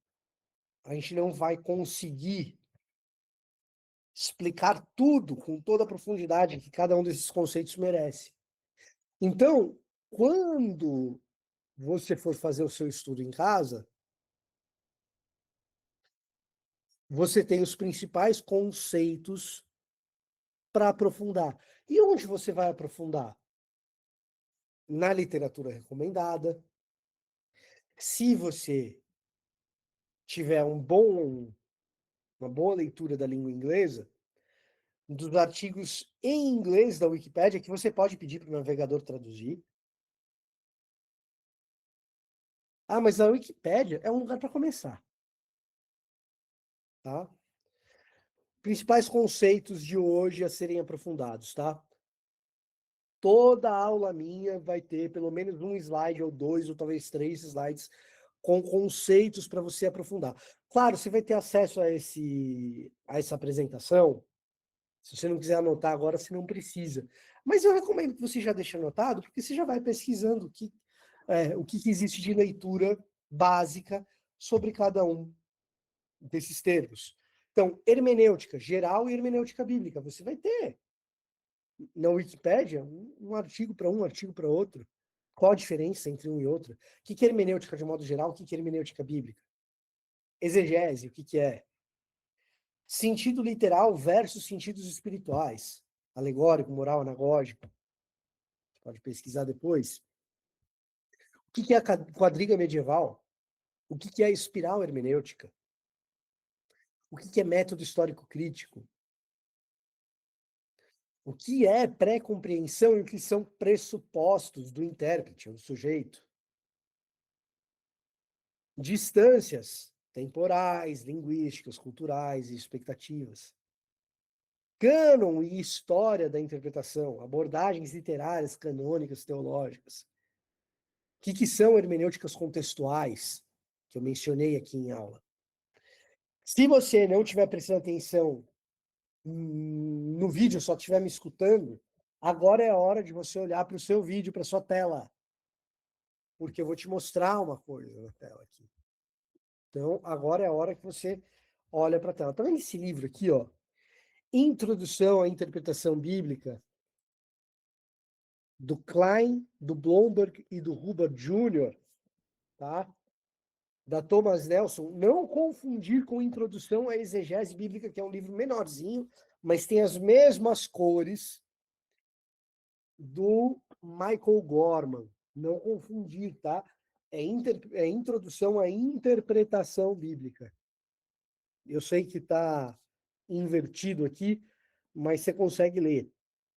a gente não vai conseguir explicar tudo com toda a profundidade que cada um desses conceitos merece. Então, quando você for fazer o seu estudo em casa, você tem os principais conceitos para aprofundar. E onde você vai aprofundar? Na literatura recomendada. Se você tiver uma boa leitura da língua inglesa, dos artigos em inglês da Wikipédia, que você pode pedir para o navegador traduzir. Ah, mas a Wikipédia é um lugar para começar. Tá? Principais conceitos de hoje a serem aprofundados, tá? Toda aula minha vai ter pelo menos um slide ou dois, ou talvez três slides com conceitos para você aprofundar. Claro, você vai ter acesso a essa apresentação. Se você não quiser anotar agora, você não precisa. Mas eu recomendo que você já deixe anotado, porque você já vai pesquisando o que existe de leitura básica sobre cada um desses termos. Então, hermenêutica geral e hermenêutica bíblica. Você vai ter na Wikipédia um artigo para um, artigo para outro. Qual a diferença entre um e outro? O que é hermenêutica de modo geral? O que é hermenêutica bíblica? Exegese, o que é? Sentido literal versus sentidos espirituais. Alegórico, moral, anagógico. Pode pesquisar depois. O que é a quadriga medieval? O que é a espiral hermenêutica? O que é método histórico crítico? O que é pré-compreensão e o que são pressupostos do intérprete, do sujeito? Distâncias temporais, linguísticas, culturais e expectativas. Cânon e história da interpretação, abordagens literárias, canônicas, teológicas. O que são hermenêuticas contextuais, que eu mencionei aqui em aula? Se você não estiver prestando atenção no vídeo, só estiver me escutando, agora é a hora de você olhar para o seu vídeo, para a sua tela, porque eu vou te mostrar uma coisa na tela aqui. Então, agora é a hora que você olha para a tela. Tá vendo esse livro aqui, ó? Introdução à Interpretação Bíblica, do Klein, do Blomberg e do Hubbard Jr., tá? Da Thomas Nelson. Não confundir com Introdução à Exegese Bíblica, que é um livro menorzinho, mas tem as mesmas cores do Michael Gorman. Não confundir, tá? É Introdução à Interpretação Bíblica. Eu sei que está invertido aqui, mas você consegue ler.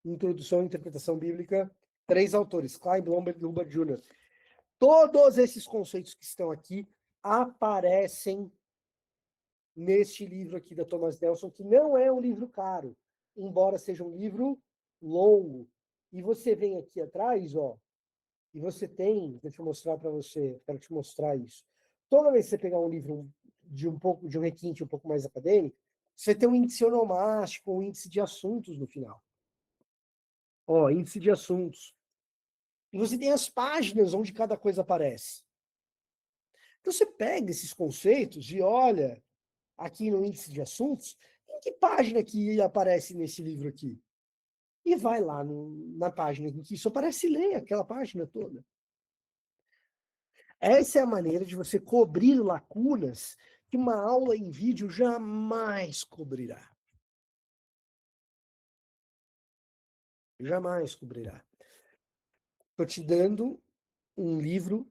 Introdução à Interpretação Bíblica, 3 autores, Klein, Blomberg e Hubbard Jr. Todos esses conceitos que estão aqui aparecem neste livro aqui da Thomas Nelson, que não é um livro caro, embora seja um livro longo. E você vem aqui atrás, ó, e você tem, deixa eu mostrar para você, quero te mostrar isso. Toda vez que você pegar um livro de um requinte um pouco mais acadêmico, você tem um índice onomástico, um índice de assuntos no final. Ó, índice de assuntos. E você tem as páginas onde cada coisa aparece. Então você pega esses conceitos e olha aqui no índice de assuntos, em que página que aparece nesse livro aqui? E vai lá na página em que isso aparece e lê aquela página toda. Essa é a maneira de você cobrir lacunas que uma aula em vídeo jamais cobrirá. Jamais cobrirá. Estou te dando um livro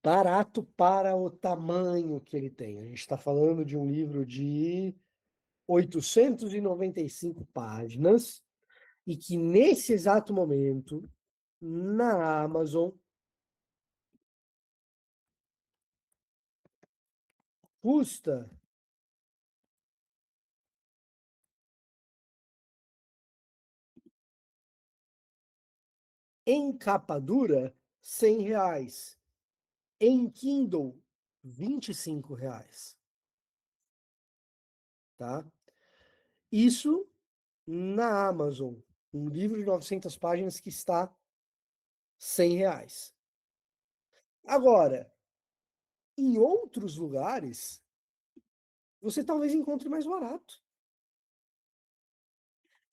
barato para o tamanho que ele tem. A gente está falando de um livro de 895 páginas e que nesse exato momento, na Amazon, custa em capa dura R$ 100. Em Kindle, R$ 25. Tá? Isso na Amazon. Um livro de 900 páginas que está R$ 100. Agora, em outros lugares, você talvez encontre mais barato.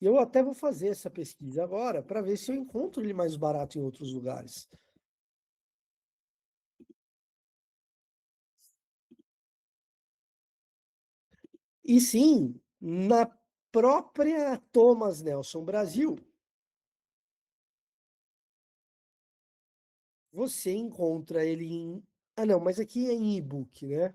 E eu até vou fazer essa pesquisa agora para ver se eu encontro ele mais barato em outros lugares. E sim, na própria Thomas Nelson Brasil, você encontra ele em. Ah, não, mas aqui é em e-book, né?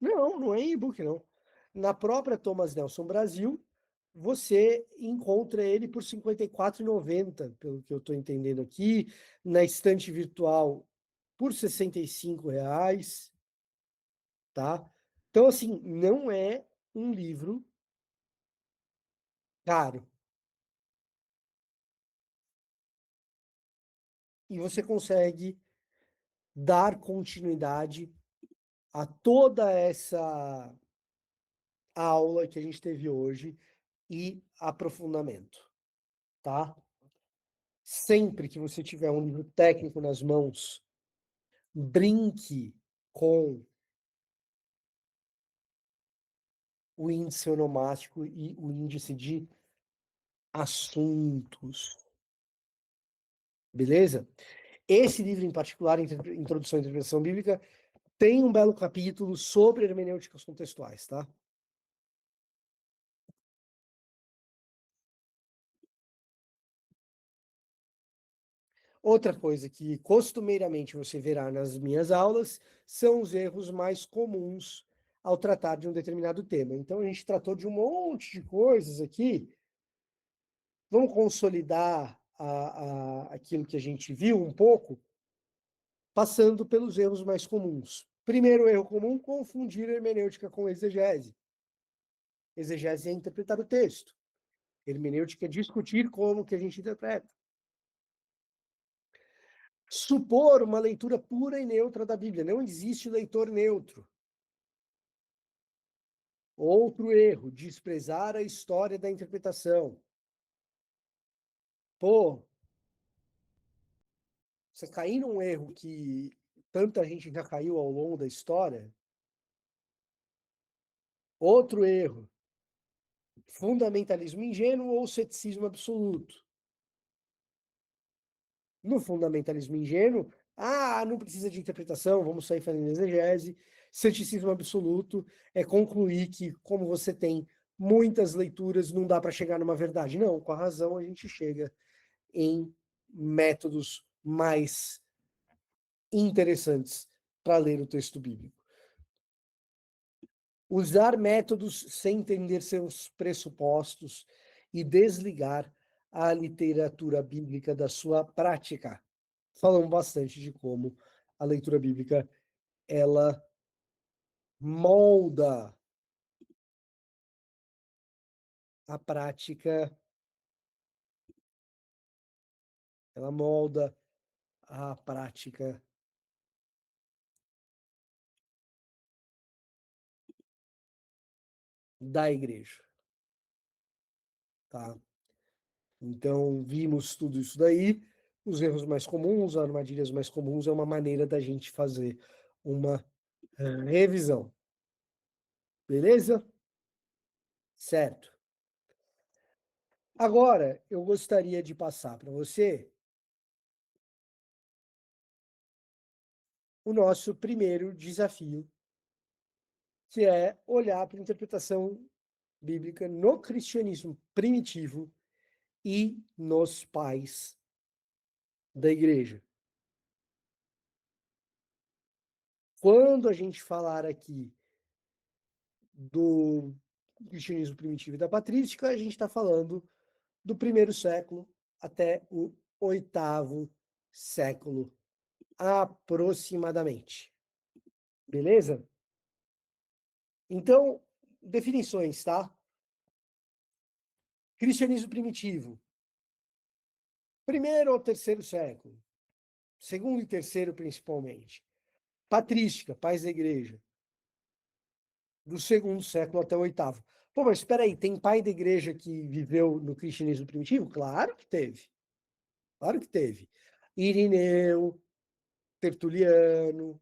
Não, não é em e-book, não. Na própria Thomas Nelson Brasil, você encontra ele por R$ 54,90, pelo que eu estou entendendo aqui. Na estante virtual, por R$ 65, tá? Então, assim, não é um livro caro. e você consegue dar continuidade a toda essa aula que a gente teve hoje e aprofundamento, tá? Sempre que você tiver um livro técnico nas mãos, brinque com o índice onomástico e o índice de assuntos, beleza? Esse livro em particular, Introdução à Interpretação Bíblica, tem um belo capítulo sobre hermenêuticas contextuais, tá? Outra coisa que costumeiramente você verá nas minhas aulas são os erros mais comuns ao tratar de um determinado tema. Então, a gente tratou de um monte de coisas aqui. Vamos consolidar aquilo que a gente viu um pouco, passando pelos erros mais comuns. Primeiro erro comum, confundir hermenêutica com exegese. Exegese é interpretar o texto. Hermenêutica é discutir como que a gente interpreta. Supor uma leitura pura e neutra da Bíblia. Não existe leitor neutro. Outro erro, desprezar a história da interpretação. Pô, você cair num erro que tanta gente já caiu ao longo da história. Outro erro, fundamentalismo ingênuo ou ceticismo absoluto. No fundamentalismo ingênuo, não precisa de interpretação, vamos sair fazendo exegese. Ceticismo absoluto é concluir que, como você tem muitas leituras, não dá para chegar numa verdade. Não, com a razão a gente chega em métodos mais interessantes para ler o texto bíblico. Usar métodos sem entender seus pressupostos e desligar a literatura bíblica da sua prática. Falamos bastante de como a leitura bíblica ela molda a prática, ela molda a prática da igreja, tá? Então, vimos tudo isso daí, os erros mais comuns, as armadilhas mais comuns, é uma maneira da gente fazer uma revisão. Beleza? Certo. Agora, eu gostaria de passar para você o nosso primeiro desafio, que é olhar para a interpretação bíblica no cristianismo primitivo e nos pais da igreja. Quando a gente falar aqui do cristianismo primitivo e da patrística, a gente está falando do primeiro século até o oitavo século, aproximadamente. Beleza? Então, definições, tá? Cristianismo primitivo. Primeiro ou terceiro século. Segundo e terceiro, principalmente. Patrística, pais da igreja. Do segundo século até o oitavo. Pô, mas espera aí, tem pai da igreja que viveu no cristianismo primitivo? Claro que teve. Claro que teve. Irineu, Tertuliano,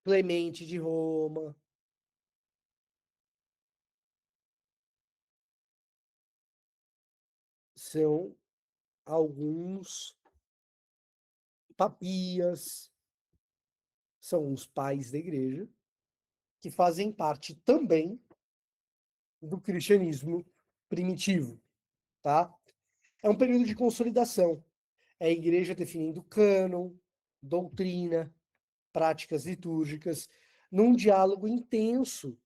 Clemente de Roma. São alguns papias, são os pais da igreja, que fazem parte também do cristianismo primitivo, tá? É um período de consolidação. É a igreja definindo cânon, doutrina, práticas litúrgicas, num diálogo intenso,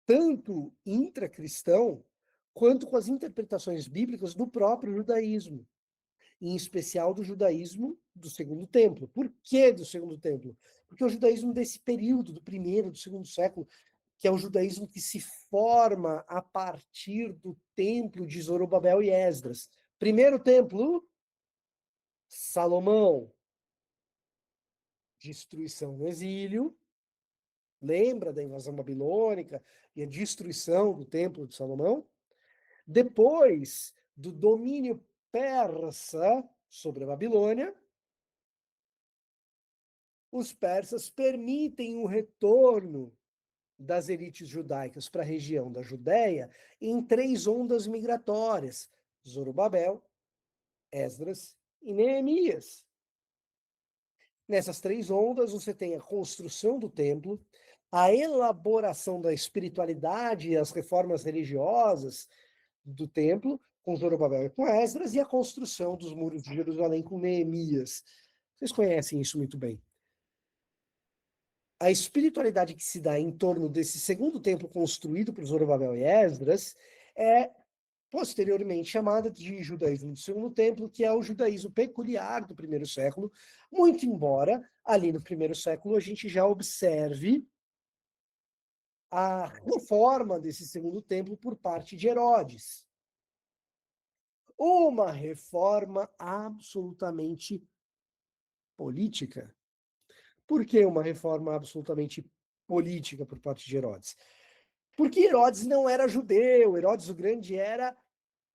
tanto intracristão, quanto com as interpretações bíblicas do próprio judaísmo, em especial do judaísmo do Segundo Templo. Por que do Segundo Templo? Porque o judaísmo desse período, do primeiro, do segundo século, que é o judaísmo que se forma a partir do templo de Zorobabel e Esdras. Primeiro templo, Salomão, destruição no exílio. Lembra da invasão babilônica e a destruição do templo de Salomão? Depois do domínio persa sobre a Babilônia, os persas permitem o retorno das elites judaicas para a região da Judéia em 3 ondas migratórias: Zorobabel, Esdras e Neemias. Nessas 3 ondas, você tem a construção do templo, a elaboração da espiritualidade e as reformas religiosas do templo, com Zorobabel e com Esdras, e a construção dos muros de Jerusalém com Neemias. Vocês conhecem isso muito bem. A espiritualidade que se dá em torno desse segundo templo construído por Zorobabel e Esdras é posteriormente chamada de judaísmo do segundo templo, que é o judaísmo peculiar do primeiro século, muito embora ali no primeiro século a gente já observe a reforma desse segundo templo por parte de Herodes. Uma reforma absolutamente política. Por que uma reforma absolutamente política por parte de Herodes? Porque Herodes não era judeu, Herodes o Grande era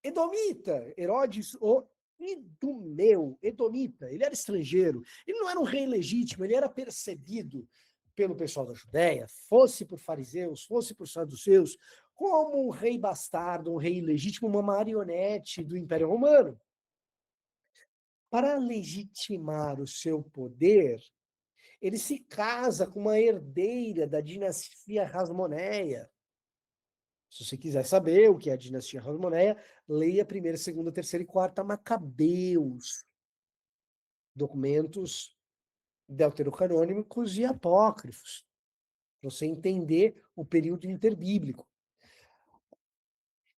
edomita, Herodes o Idumeu, edomita, ele era estrangeiro, ele não era um rei legítimo, ele era percebido pelo pessoal da Judéia, fosse por fariseus, fosse por saduceus, como um rei bastardo, um rei ilegítimo, uma marionete do Império Romano. Para legitimar o seu poder, ele se casa com uma herdeira da dinastia Hasmoneia. Se você quiser saber o que é a dinastia Hasmoneia, leia a primeira, segunda, terceira e quarta Macabeus, documentos deuterocanônicos e apócrifos, para você entender o período interbíblico.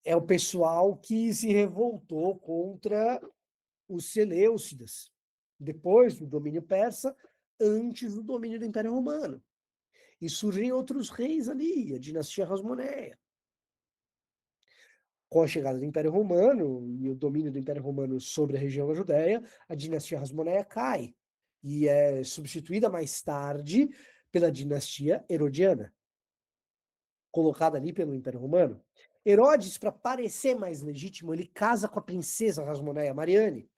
É o pessoal que se revoltou contra os Seleucidas, depois do domínio persa, antes do domínio do Império Romano. E surgem outros reis ali, a dinastia Hasmoneia. Com a chegada do Império Romano e o domínio do Império Romano sobre a região da Judéia, a dinastia Hasmoneia cai e é substituída mais tarde pela dinastia Herodiana, colocada ali pelo Império Romano. Herodes, para parecer mais legítimo, ele casa com a princesa Hasmoneia, Mariane.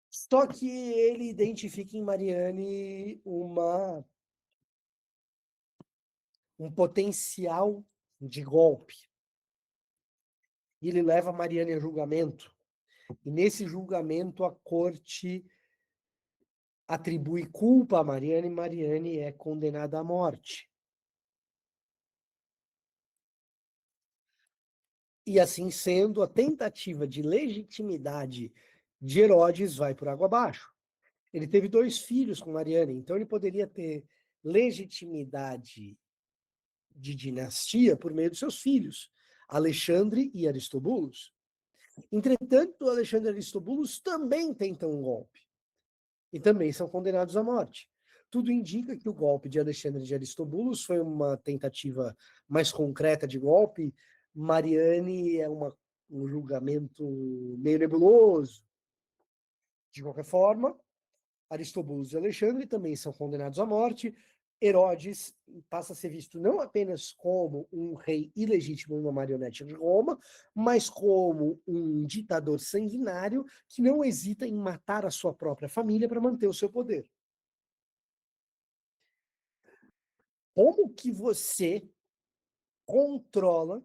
Só que ele identifica em Mariane um potencial de golpe. E ele leva Mariane a julgamento. E nesse julgamento, a corte atribui culpa a Mariane e Mariane é condenada à morte. E assim sendo, a tentativa de legitimidade de Herodes vai por água abaixo. Ele teve 2 filhos com Mariane, então ele poderia ter legitimidade de dinastia por meio dos seus filhos, Alexandre e Aristobulos. Entretanto, Alexandre e Aristobulos também tentam um golpe e também são condenados à morte. Tudo indica que o golpe de Alexandre de Aristobulos foi uma tentativa mais concreta de golpe. Mariane é um julgamento meio nebuloso. De qualquer forma, Aristobulos e Alexandre também são condenados à morte. Herodes passa a ser visto não apenas como um rei ilegítimo, uma marionete de Roma, mas como um ditador sanguinário que não hesita em matar a sua própria família para manter o seu poder. Como que você controla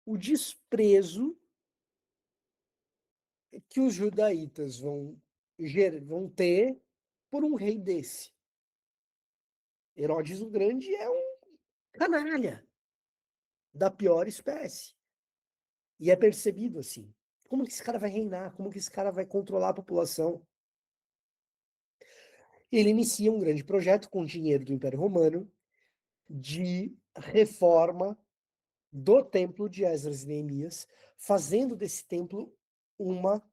o desprezo que os judaítas vão ter por um rei desse? Herodes o Grande é um canalha da pior espécie. E é percebido assim. Como que esse cara vai reinar? Como que esse cara vai controlar a população? Ele inicia um grande projeto com dinheiro do Império Romano de reforma do templo de Esdras e Neemias, fazendo desse templo uma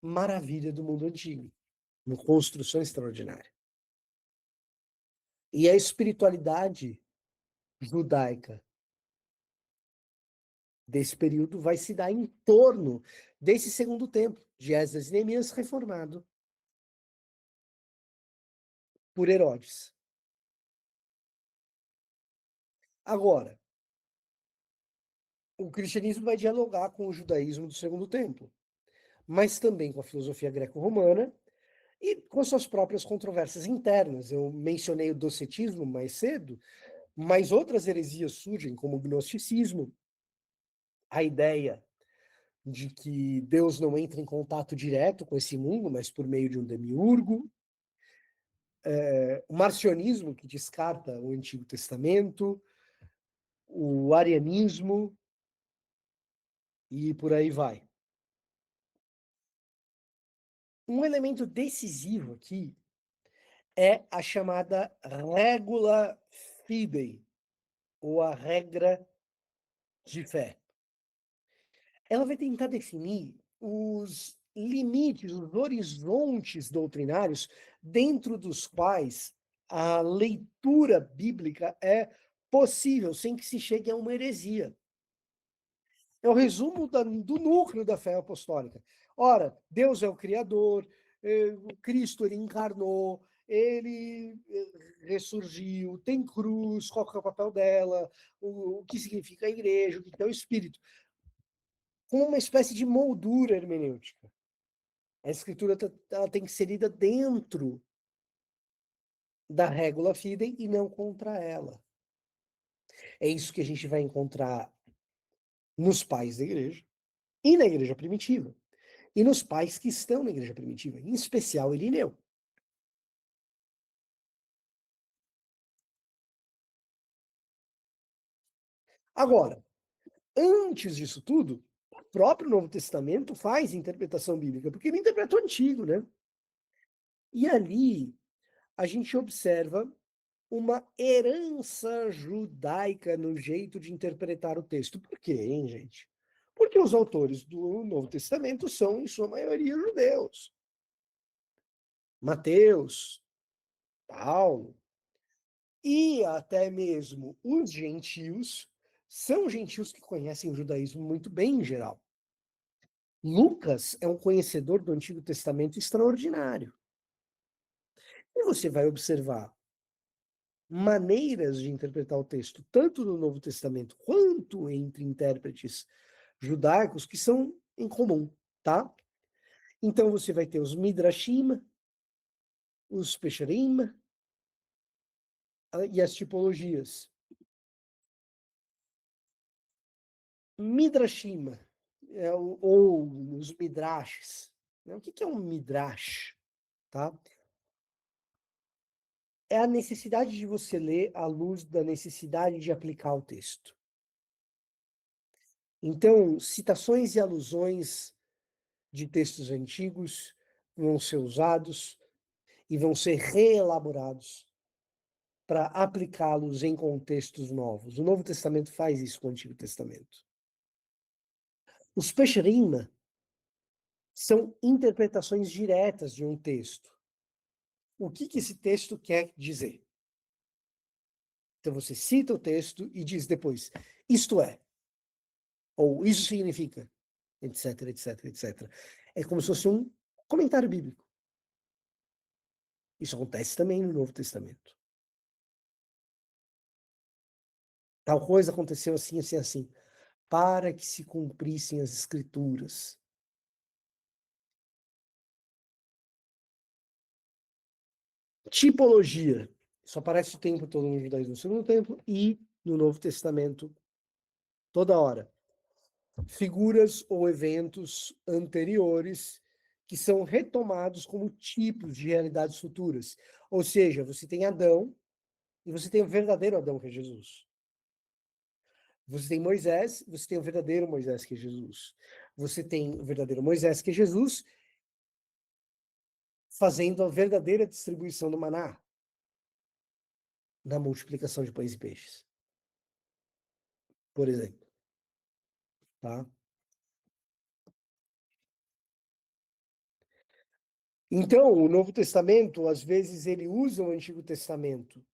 maravilha do mundo antigo, uma construção extraordinária. E a espiritualidade judaica desse período vai se dar em torno desse segundo templo, de Esdras e Neemias, reformado por Herodes. Agora, o cristianismo vai dialogar com o judaísmo do segundo templo, mas também com a filosofia greco-romana e com suas próprias controvérsias internas. Eu mencionei o docetismo mais cedo, mas outras heresias surgem, como o gnosticismo, a ideia de que Deus não entra em contato direto com esse mundo, mas por meio de um demiurgo, o marcionismo, que descarta o Antigo Testamento, o arianismo, e por aí vai. Um elemento decisivo aqui é a chamada regula fidei, ou a regra de fé. Ela vai tentar definir os limites, os horizontes doutrinários dentro dos quais a leitura bíblica é possível, sem que se chegue a uma heresia. É o resumo do núcleo da fé apostólica. Ora, Deus é o Criador, o Cristo ele encarnou, ele ressurgiu, tem cruz, qual que é o papel dela, o que significa a igreja, o que é o Espírito. Com uma espécie de moldura hermenêutica. A escritura ela tem que ser lida dentro da regula fidei e não contra ela. É isso que a gente vai encontrar nos pais da igreja e na igreja primitiva. E nos pais que estão na igreja primitiva, em especial Irineu. Agora, antes disso tudo, o próprio Novo Testamento faz interpretação bíblica, porque ele interpreta o Antigo, né? E ali a gente observa uma herança judaica no jeito de interpretar o texto. Por quê, hein, gente? Porque os autores do Novo Testamento são, em sua maioria, judeus. Mateus, Paulo, e até mesmo os gentios são gentios que conhecem o judaísmo muito bem em geral. Lucas é um conhecedor do Antigo Testamento extraordinário. E você vai observar maneiras de interpretar o texto, tanto no Novo Testamento quanto entre intérpretes judaicos, que são em comum, tá? Então você vai ter os Midrashim, os Pesharim e as tipologias. Midrashim, ou os Midrashes. Né? O que é um Midrash? Tá? É a necessidade de você ler à luz da necessidade de aplicar o texto. Então, citações e alusões de textos antigos vão ser usados e vão ser reelaborados para aplicá-los em contextos novos. O Novo Testamento faz isso com o Antigo Testamento. Os Pesherim são interpretações diretas de um texto. O que esse texto quer dizer? Então você cita o texto e diz depois, isto é, ou isso significa, etc, etc, etc. É como se fosse um comentário bíblico. Isso acontece também no Novo Testamento. Tal coisa aconteceu assim, assim, assim, para que se cumprissem as escrituras. Tipologia. Isso aparece o tempo todo no judaísmo no segundo templo e no Novo Testamento toda hora. Figuras ou eventos anteriores que são retomados como tipos de realidades futuras. Ou seja, você tem Adão e você tem o verdadeiro Adão, que é Jesus. Você tem Moisés, você tem o verdadeiro Moisés, que é Jesus. Você tem o verdadeiro Moisés, que é Jesus, fazendo a verdadeira distribuição do maná, na multiplicação de pães e peixes, por exemplo. Tá? Então, o Novo Testamento, às vezes, ele usa o Antigo Testamento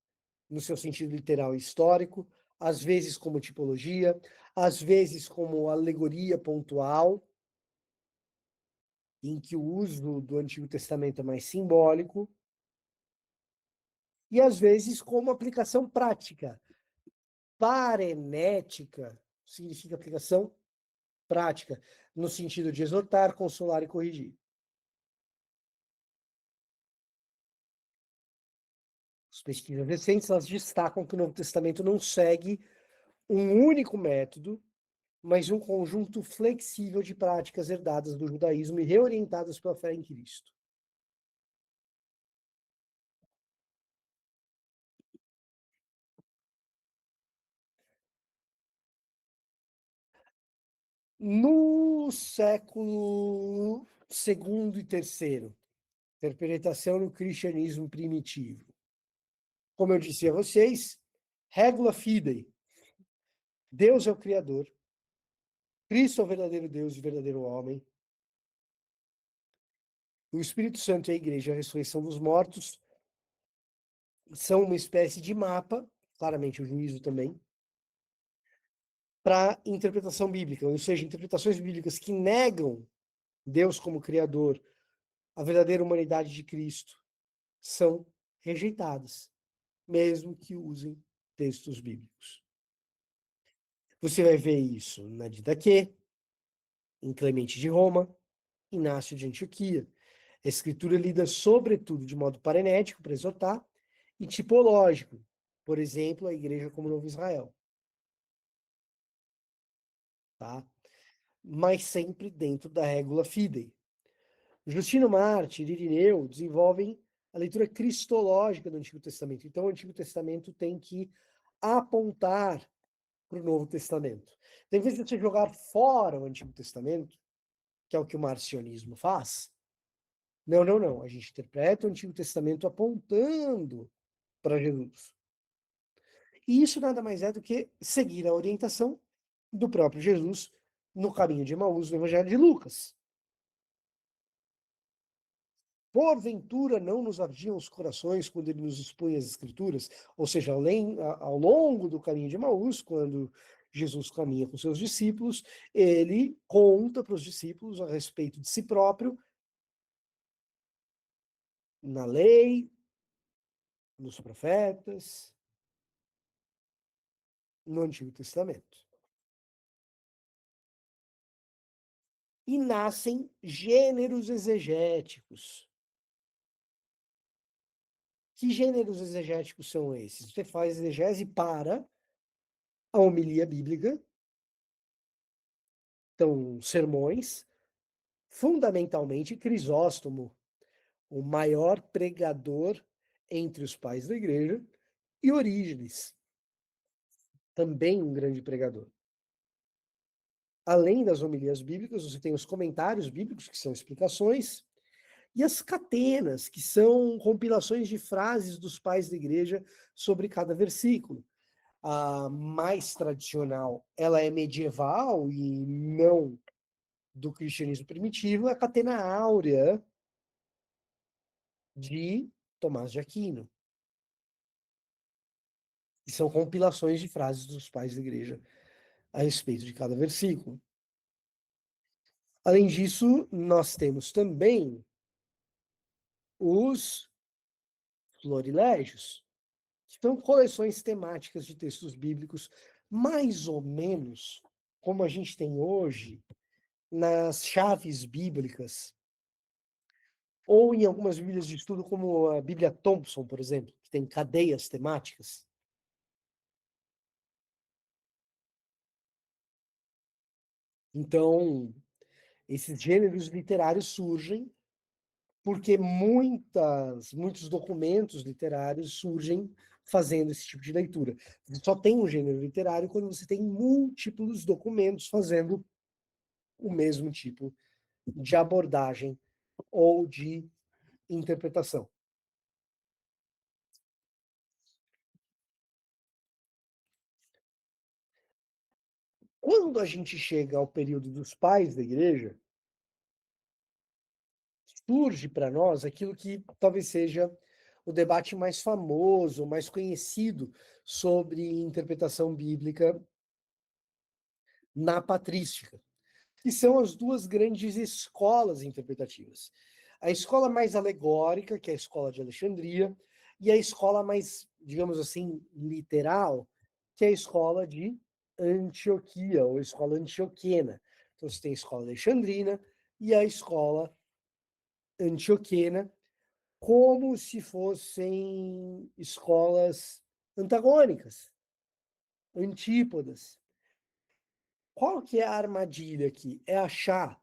no seu sentido literal e histórico, às vezes como tipologia, às vezes como alegoria pontual, em que o uso do Antigo Testamento é mais simbólico, e às vezes como aplicação prática. Parenética significa aplicação prática, no sentido de exortar, consolar e corrigir. As pesquisas recentes elas destacam que o Novo Testamento não segue um único método, mas um conjunto flexível de práticas herdadas do judaísmo e reorientadas pela fé em Cristo. No século segundo e terceiro, interpretação no cristianismo primitivo. Como eu disse a vocês, regula fidei. Deus é o Criador. Cristo é o verdadeiro Deus e o verdadeiro homem. O Espírito Santo e a Igreja, a ressurreição dos mortos, são uma espécie de mapa, claramente o juízo também, para interpretação bíblica, ou seja, interpretações bíblicas que negam Deus como Criador, a verdadeira humanidade de Cristo, são rejeitadas, mesmo que usem textos bíblicos. Você vai ver isso na Didaquê, em Clemente de Roma, Inácio de Antioquia. A escritura lida sobretudo de modo parenético, para exortar, e tipológico, por exemplo, a igreja como Novo Israel. Tá? Mas sempre dentro da regula fidei. Justino Mártir e Irineu desenvolvem a leitura cristológica do Antigo Testamento. Então, o Antigo Testamento tem que apontar para o Novo Testamento. Então, em vez de você jogar fora o Antigo Testamento, que é o que o marcionismo faz, não, não, não. A gente interpreta o Antigo Testamento apontando para Jesus. E isso nada mais é do que seguir a orientação do próprio Jesus no caminho de Emaús, no Evangelho de Lucas. Porventura não nos ardiam os corações quando ele nos expunha as Escrituras? Ou seja, ao longo do caminho de Emaús, quando Jesus caminha com seus discípulos, ele conta para os discípulos a respeito de si próprio, na lei, nos profetas, no Antigo Testamento. E nascem gêneros exegéticos. Que gêneros exegéticos são esses? Você faz exegese para a homilia bíblica, então, sermões, fundamentalmente Crisóstomo, o maior pregador entre os pais da igreja, e Orígenes, também um grande pregador. Além das homilias bíblicas, você tem os comentários bíblicos, que são explicações, e as catenas, que são compilações de frases dos pais da igreja sobre cada versículo. A mais tradicional, ela é medieval e não do cristianismo primitivo, é a Catena Áurea de Tomás de Aquino, que são compilações de frases dos pais da igreja a respeito de cada versículo. Além disso, nós temos também os florilégios, que são coleções temáticas de textos bíblicos, mais ou menos como a gente tem hoje nas chaves bíblicas, ou em algumas bíblias de estudo, como a Bíblia Thompson, por exemplo, que tem cadeias temáticas. Então, esses gêneros literários surgem porque muitos documentos literários surgem fazendo esse tipo de leitura. Você só tem um gênero literário quando você tem múltiplos documentos fazendo o mesmo tipo de abordagem ou de interpretação. Quando a gente chega ao período dos pais da igreja, surge para nós aquilo que talvez seja o debate mais famoso, mais conhecido sobre interpretação bíblica na patrística, que são as duas grandes escolas interpretativas. A escola mais alegórica, que é a escola de Alexandria, e a escola mais, digamos assim, literal, que é a escola de Antioquia, ou escola antioquena. Então, você tem a escola alexandrina e a escola antioquena, como se fossem escolas antagônicas, antípodas. Qual que é a armadilha aqui? É achar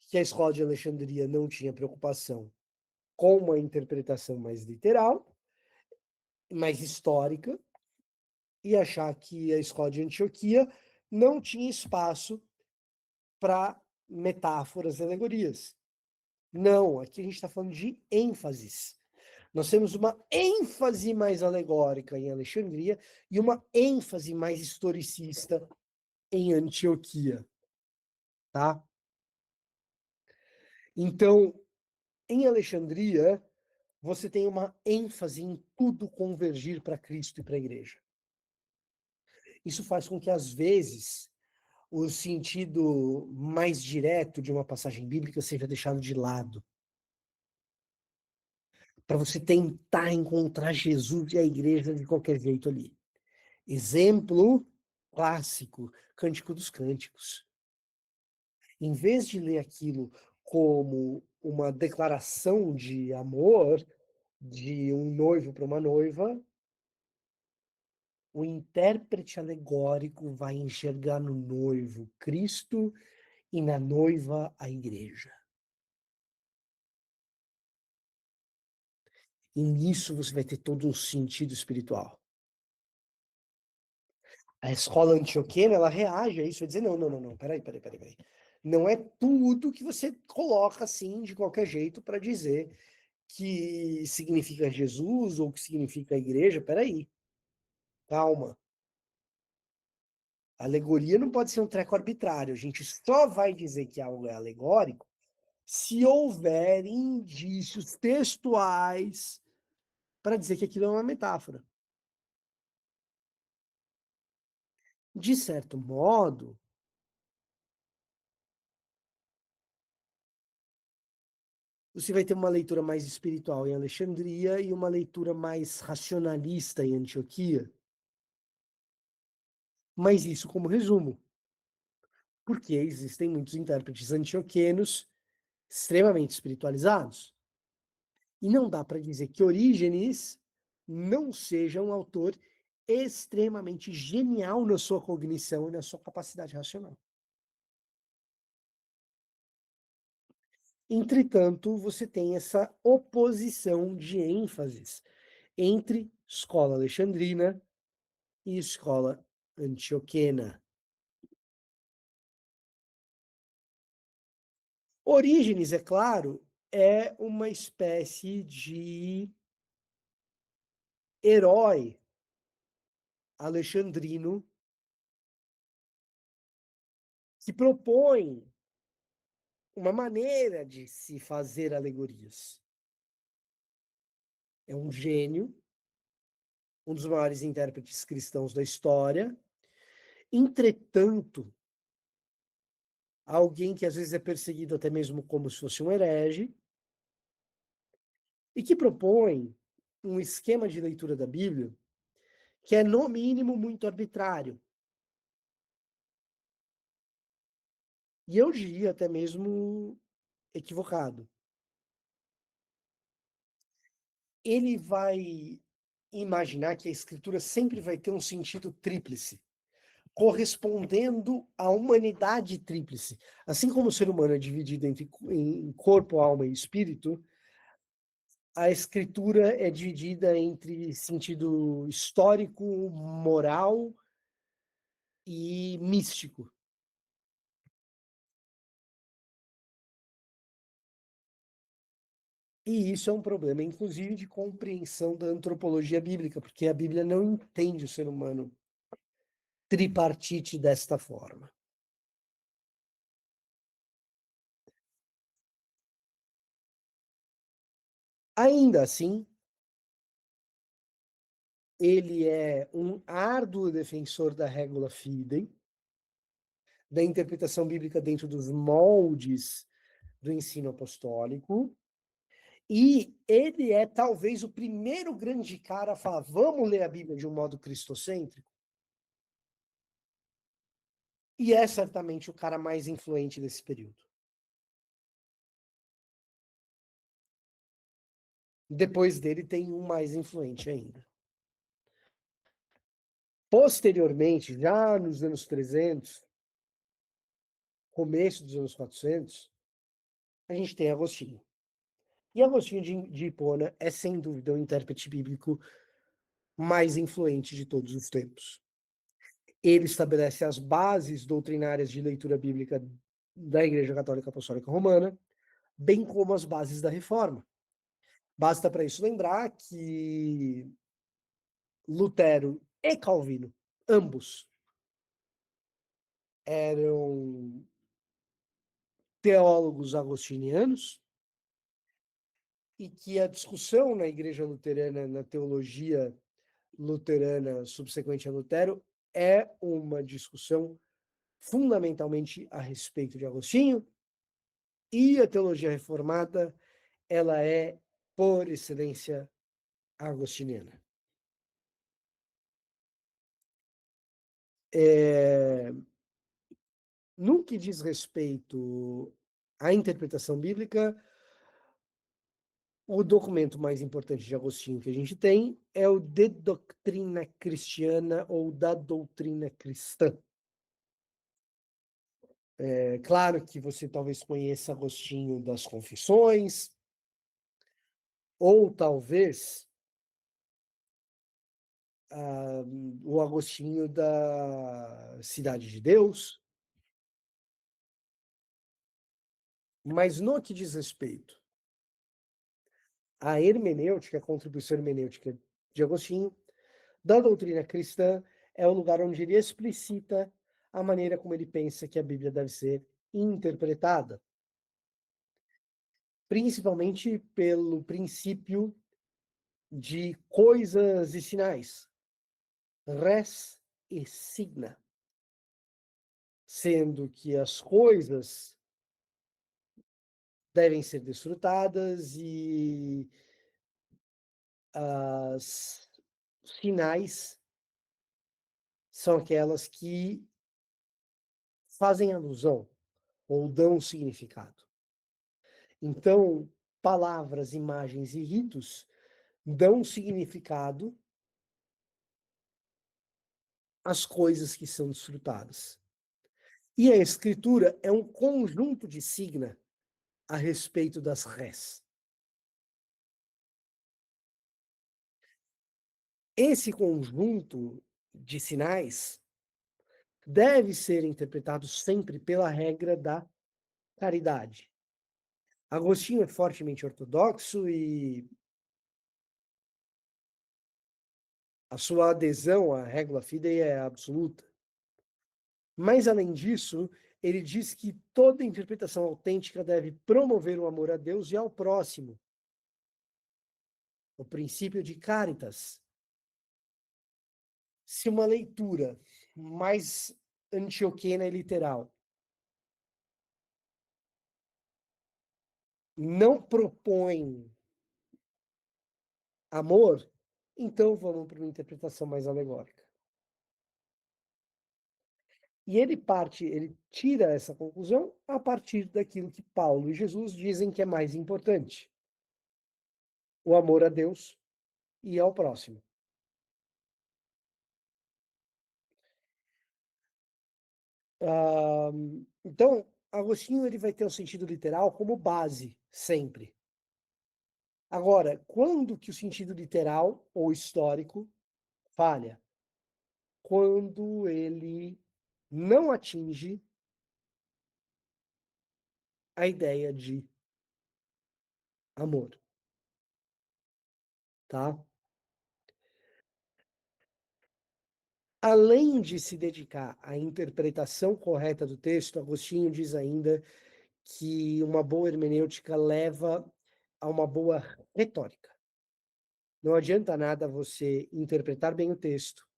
que a escola de Alexandria não tinha preocupação com uma interpretação mais literal, mais histórica, e achar que a escola de Antioquia não tinha espaço para metáforas e alegorias. Não, aqui a gente está falando de ênfases. Nós temos uma ênfase mais alegórica em Alexandria e uma ênfase mais historicista em Antioquia, tá? Então, em Alexandria, você tem uma ênfase em tudo convergir para Cristo e para a igreja. Isso faz com que, às vezes, o sentido mais direto de uma passagem bíblica seja deixado de lado, para você tentar encontrar Jesus e a igreja de qualquer jeito ali. Exemplo clássico, Cântico dos Cânticos. Em vez de ler aquilo como uma declaração de amor de um noivo para uma noiva, o intérprete alegórico vai enxergar no noivo Cristo e na noiva a igreja. E nisso você vai ter todo um sentido espiritual. A escola antioquena, ela reage a isso, vai dizer, não, peraí. Não é tudo que você coloca assim, de qualquer jeito, para dizer que significa Jesus ou que significa a igreja. Peraí, calma. A alegoria não pode ser um treco arbitrário. A gente só vai dizer que algo é alegórico se houver indícios textuais para dizer que aquilo é uma metáfora. De certo modo, você vai ter uma leitura mais espiritual em Alexandria e uma leitura mais racionalista em Antioquia. Mas isso como resumo, porque existem muitos intérpretes antioquenos extremamente espiritualizados. E não dá para dizer que Orígenes não seja um autor extremamente genial na sua cognição e na sua capacidade racional. Entretanto, você tem essa oposição de ênfases entre escola alexandrina e escola antioquena. Orígenes, é claro, é uma espécie de herói alexandrino que propõe uma maneira de se fazer alegorias. É um gênio, um dos maiores intérpretes cristãos da história. Entretanto, alguém que às vezes é perseguido até mesmo como se fosse um herege, e que propõe um esquema de leitura da Bíblia que é, no mínimo, muito arbitrário. E eu diria até mesmo equivocado. Ele vai imaginar que a escritura sempre vai ter um sentido tríplice, correspondendo à humanidade tríplice. Assim como o ser humano é dividido em corpo, alma e espírito, a escritura é dividida entre sentido histórico, moral e místico. E isso é um problema, inclusive, de compreensão da antropologia bíblica, porque a Bíblia não entende o ser humano tripartite desta forma. Ainda assim, ele é um árduo defensor da regula fidei, da interpretação bíblica dentro dos moldes do ensino apostólico, e ele é talvez o primeiro grande cara a falar: vamos ler a Bíblia de um modo cristocêntrico. E é certamente o cara mais influente desse período. Depois dele tem um mais influente ainda. Posteriormente, já nos anos 300, começo dos anos 400, a gente tem Agostinho. E Agostinho de Hipona é, sem dúvida, o intérprete bíblico mais influente de todos os tempos. Ele estabelece as bases doutrinárias de leitura bíblica da Igreja Católica Apostólica Romana, bem como as bases da Reforma. Basta para isso lembrar que Lutero e Calvino, ambos, eram teólogos agostinianos e que a discussão na Igreja Luterana, na teologia luterana subsequente a Lutero, é uma discussão fundamentalmente a respeito de Agostinho, e a teologia reformada, ela é, por excelência, agostiniana. No que diz respeito à interpretação bíblica, o documento mais importante de Agostinho que a gente tem é o De Doctrina Christiana, ou da Doutrina Cristã. É claro que você talvez conheça Agostinho das Confissões, ou talvez o Agostinho da Cidade de Deus, mas no que diz respeito à hermenêutica, a contribuição hermenêutica de Agostinho, da doutrina cristã, é o lugar onde ele explicita a maneira como ele pensa que a Bíblia deve ser interpretada, principalmente pelo princípio de coisas e sinais, res e signa, sendo que as coisas devem ser desfrutadas e as sinais são aquelas que fazem alusão ou dão significado. Então, palavras, imagens e ritos dão significado às coisas que são desfrutadas. E a escritura é um conjunto de signa a respeito das res. Esse conjunto de sinais deve ser interpretado sempre pela regra da caridade. Agostinho é fortemente ortodoxo e a sua adesão à regula fidei é absoluta. Mas, além disso, ele diz que toda interpretação autêntica deve promover o amor a Deus e ao próximo. O princípio de caritas. Se uma leitura mais antioquena e literal não propõe amor, então vamos para uma interpretação mais alegórica. E ele tira essa conclusão a partir daquilo que Paulo e Jesus dizem que é mais importante: o amor a Deus e ao próximo. Então, Agostinho ele vai ter o sentido literal como base, sempre. Agora, quando que o sentido literal ou histórico falha? Quando ele não atinge a ideia de amor, tá? Além de se dedicar à interpretação correta do texto, Agostinho diz ainda que uma boa hermenêutica leva a uma boa retórica. Não adianta nada você interpretar bem o texto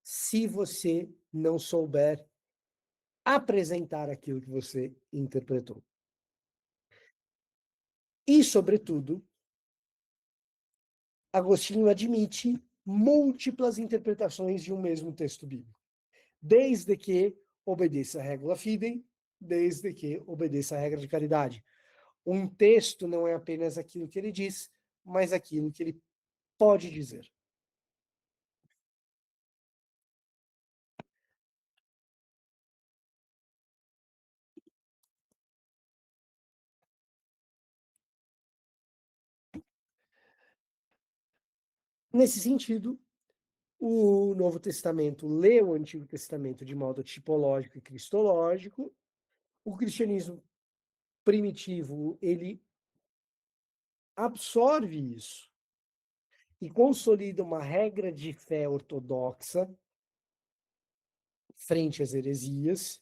se você não souber apresentar aquilo que você interpretou. E, sobretudo, Agostinho admite múltiplas interpretações de um mesmo texto bíblico, desde que obedeça a regula fidei, desde que obedeça a regra de caridade. Um texto não é apenas aquilo que ele diz, mas aquilo que ele pode dizer. Nesse sentido, o Novo Testamento lê o Antigo Testamento de modo tipológico e cristológico. O cristianismo primitivo, ele absorve isso e consolida uma regra de fé ortodoxa frente às heresias.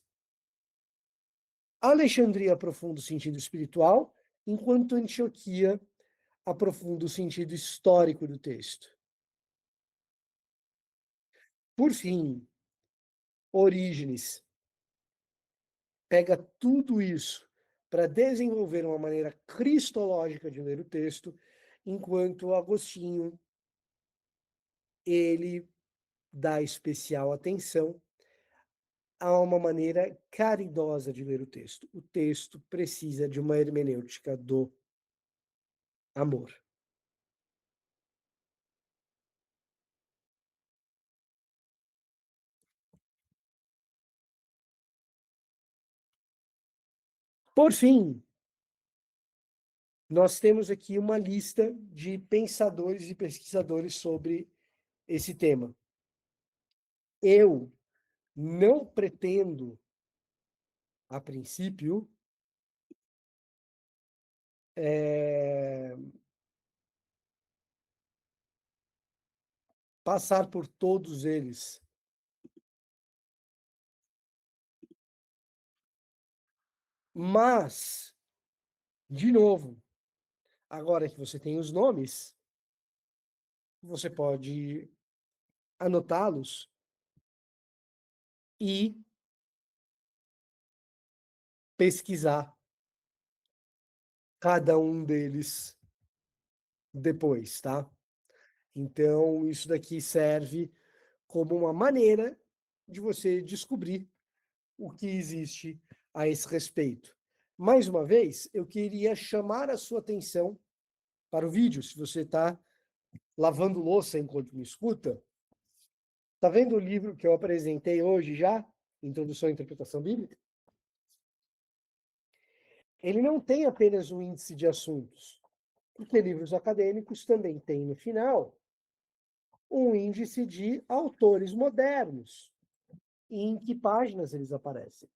A Alexandria aprofunda o sentido espiritual, enquanto Antioquia aprofunda o sentido histórico do texto. Por fim, Orígenes pega tudo isso para desenvolver uma maneira cristológica de ler o texto, enquanto Agostinho ele dá especial atenção a uma maneira caridosa de ler o texto. O texto precisa de uma hermenêutica do amor. Por fim, nós temos aqui uma lista de pensadores e pesquisadores sobre esse tema. Eu não pretendo, a princípio, passar por todos eles. Mas, de novo, agora que você tem os nomes, você pode anotá-los e pesquisar cada um deles depois, tá? Então, isso daqui serve como uma maneira de você descobrir o que existe a esse respeito. Mais uma vez, eu queria chamar a sua atenção para o vídeo. Se você está lavando louça enquanto me escuta, está vendo o livro que eu apresentei hoje já? Introdução à Interpretação Bíblica? Ele não tem apenas um índice de assuntos, porque livros acadêmicos também têm no final um índice de autores modernos e em que páginas eles aparecem.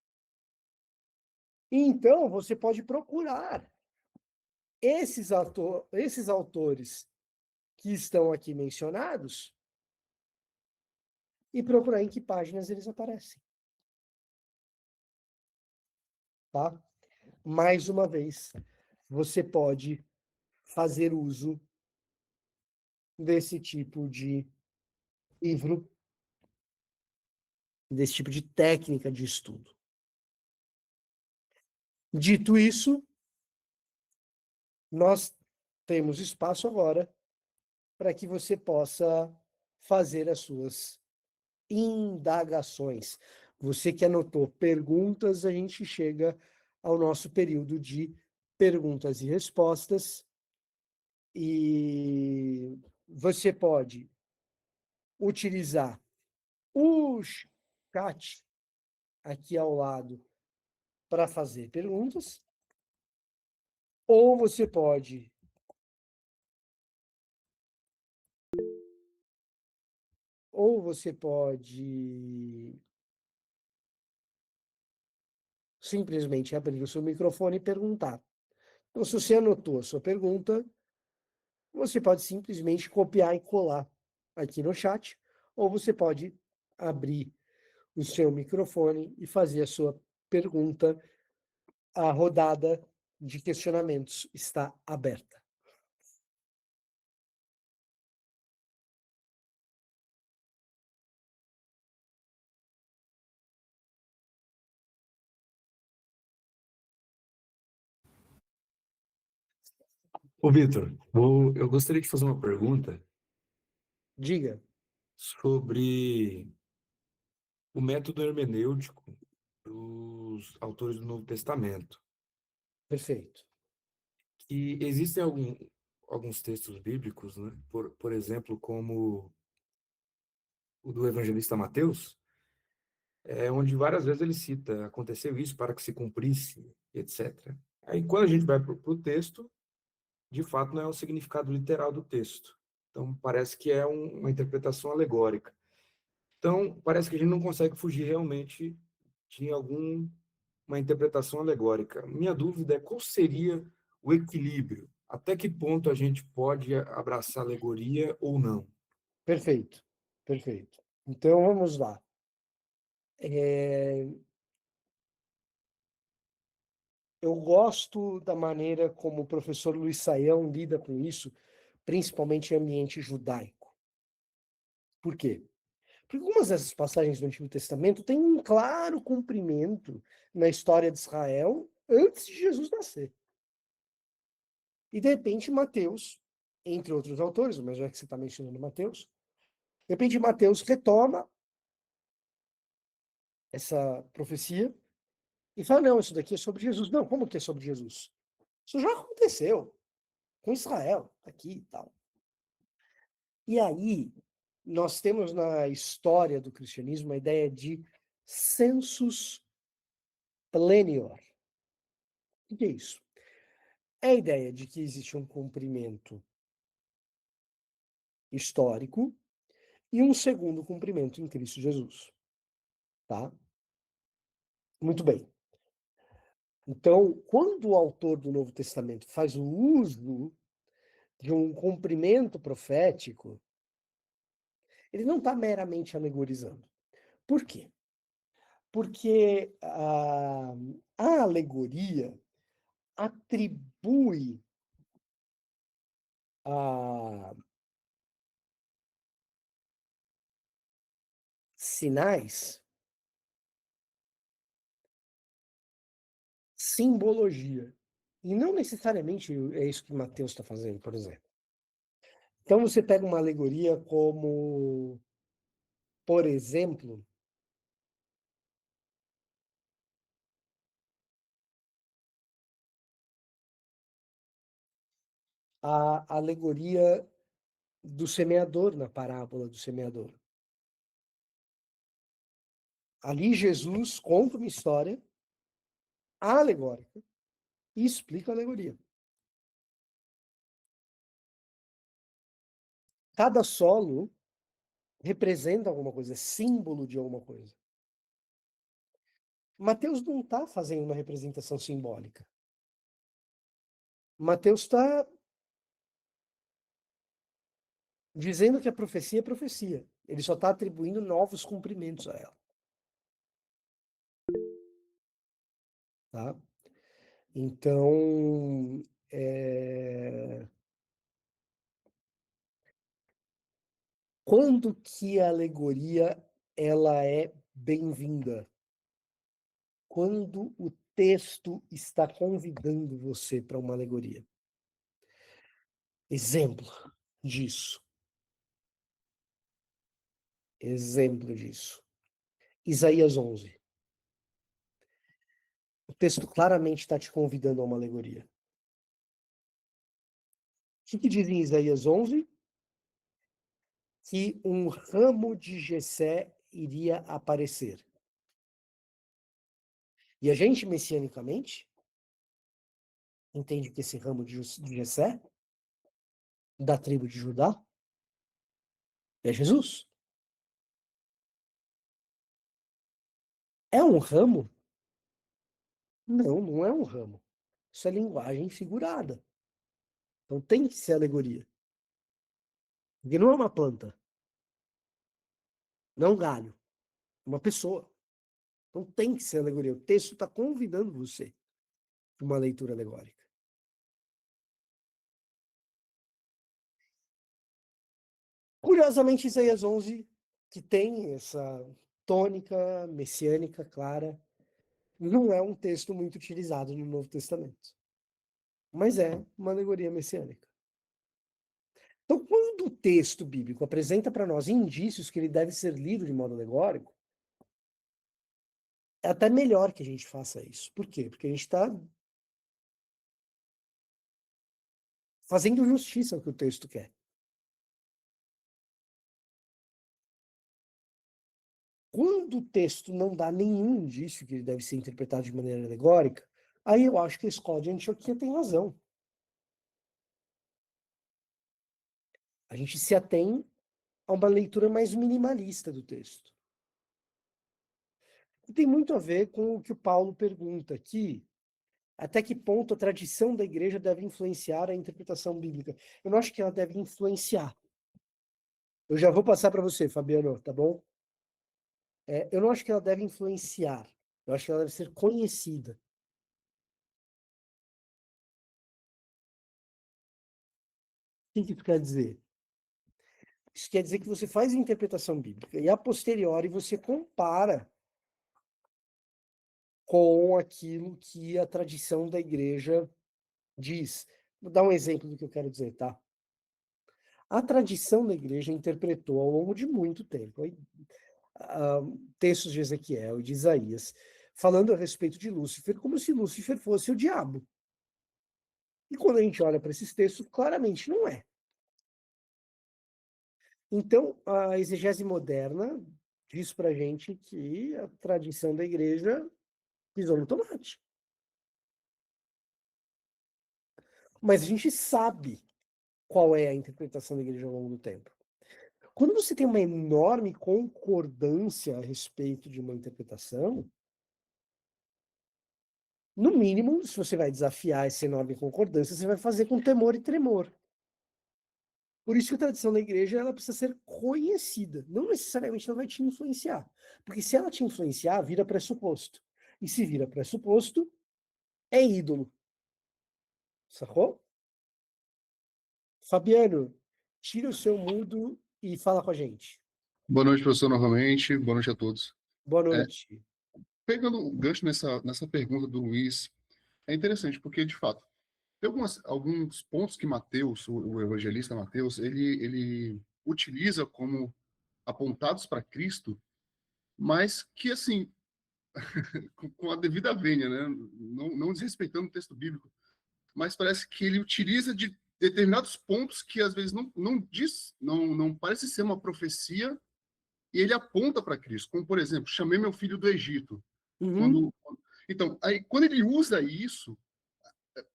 Então, você pode procurar esses autores que estão aqui mencionados e procurar em que páginas eles aparecem. Tá? Mais uma vez, você pode fazer uso desse tipo de livro, desse tipo de técnica de estudo. Dito isso, nós temos espaço agora para que você possa fazer as suas indagações. Você que anotou perguntas, a gente chega ao nosso período de perguntas e respostas. E você pode utilizar o chat aqui ao lado para fazer perguntas, ou você pode simplesmente abrir o seu microfone e perguntar. Então, se você anotou a sua pergunta, você pode simplesmente copiar e colar aqui no chat, ou você pode abrir o seu microfone e fazer a sua pergunta. A rodada de questionamentos está aberta. Ô, Vitor, eu gostaria de fazer uma pergunta Diga. sobre o método hermenêutico dos autores do Novo Testamento. Perfeito. Que existem alguns textos bíblicos, né? Por exemplo, como o do evangelista Mateus, onde várias vezes ele cita, aconteceu isso para que se cumprisse, etc. Aí, quando a gente vai para o texto, de fato não é o significado literal do texto. Então, parece que é uma interpretação alegórica. Então, parece que a gente não consegue fugir realmente de alguma interpretação alegórica. Minha dúvida é qual seria o equilíbrio? Até que ponto a gente pode abraçar alegoria ou não? Perfeito. Perfeito. Então, vamos lá. É, eu gosto da maneira como o professor Luiz Saião lida com isso, principalmente em ambiente judaico. Por quê? Porque algumas dessas passagens do Antigo Testamento têm um claro cumprimento na história de Israel antes de Jesus nascer. E, de repente, Mateus, entre outros autores, mas já que você está mencionando Mateus, de repente, Mateus retoma essa profecia e fala: não, isso daqui é sobre Jesus. Não, como que é sobre Jesus? Isso já aconteceu com Israel, aqui e tal. E aí, nós temos na história do cristianismo a ideia de sensus plenior. O que é isso? É a ideia de que existe um cumprimento histórico e um segundo cumprimento em Cristo Jesus. Tá? Muito bem. Então, quando o autor do Novo Testamento faz o uso de um cumprimento profético, ele não está meramente alegorizando. Por quê? Porque a alegoria atribui a sinais simbologia. E não necessariamente é isso que Mateus está fazendo, por exemplo. Então você pega uma alegoria como, por exemplo, a alegoria do semeador na parábola do semeador. Ali Jesus conta uma história alegórica e explica a alegoria. Cada solo representa alguma coisa, é símbolo de alguma coisa. Mateus não está fazendo uma representação simbólica. Mateus está dizendo que a profecia é profecia. Ele só está atribuindo novos cumprimentos a ela. Tá? Então, quando que a alegoria ela é bem-vinda? Quando o texto está convidando você para uma alegoria. Exemplo disso. Exemplo disso. Isaías 11. O texto claramente está te convidando a uma alegoria. O que diz em Isaías 11? Que um ramo de Jessé iria aparecer. E a gente, messianicamente, entende que esse ramo de Jessé, da tribo de Judá, é Jesus. É um ramo? Não, não é um ramo. Isso é linguagem figurada. Então tem que ser alegoria. Porque não é uma planta, não é um galho, é uma pessoa. Então tem que ser alegoria. O texto está convidando você para uma leitura alegórica. Curiosamente, Isaías 11, que tem essa tônica messiânica clara, não é um texto muito utilizado no Novo Testamento. mas é uma alegoria messiânica. Então, quando o texto bíblico apresenta para nós indícios que ele deve ser lido de modo alegórico, é até melhor que a gente faça isso. Por quê? Porque a gente está fazendo justiça ao que o texto quer. Quando o texto não dá nenhum indício que ele deve ser interpretado de maneira alegórica, aí eu acho que a escola de Antioquia tem razão. A gente se atém a uma leitura mais minimalista do texto. E tem muito a ver com o que o Paulo pergunta aqui, até que ponto a tradição da igreja deve influenciar a interpretação bíblica. Eu não acho que ela deve influenciar. Eu já vou passar para você, Fabiano, tá bom? Eu não acho que ela deve influenciar. Eu acho que ela deve ser conhecida. O que isso quer dizer? Isso quer dizer que você faz a interpretação bíblica e, a posteriori, você compara com aquilo que a tradição da igreja diz. Vou dar um exemplo do que eu quero dizer, tá? A tradição da igreja interpretou ao longo de muito tempo textos de Ezequiel e de Isaías, falando a respeito de Lúcifer, como se Lúcifer fosse o diabo. E quando a gente olha para esses textos, claramente não é. Então, a exegese moderna diz para a gente que a tradição da igreja pisou no tomate. Mas a gente sabe qual é a interpretação da igreja ao longo do tempo. Quando você tem uma enorme concordância a respeito de uma interpretação, no mínimo, se você vai desafiar essa enorme concordância, você vai fazer com temor e tremor. Por isso que a tradição da igreja ela precisa ser conhecida. Não necessariamente ela vai te influenciar. Porque se ela te influenciar, vira pressuposto. E se vira pressuposto, é ídolo. Sacou? Fabiano, tira o seu mudo e fala com a gente. Boa noite, professor, novamente. Boa noite a todos. Boa É, noite. pegando um gancho nessa pergunta do Luiz, é interessante porque, de fato, tem alguns pontos que Mateus, o evangelista Mateus, ele utiliza como apontados para Cristo, mas que, assim, com a devida vênia, né? Não desrespeitando o texto bíblico, mas parece que ele utiliza de determinados pontos que, às vezes, não parece ser uma profecia, e ele aponta para Cristo, como, por exemplo, chamei meu filho do Egito. Uhum. Quando, então, aí, quando ele usa isso,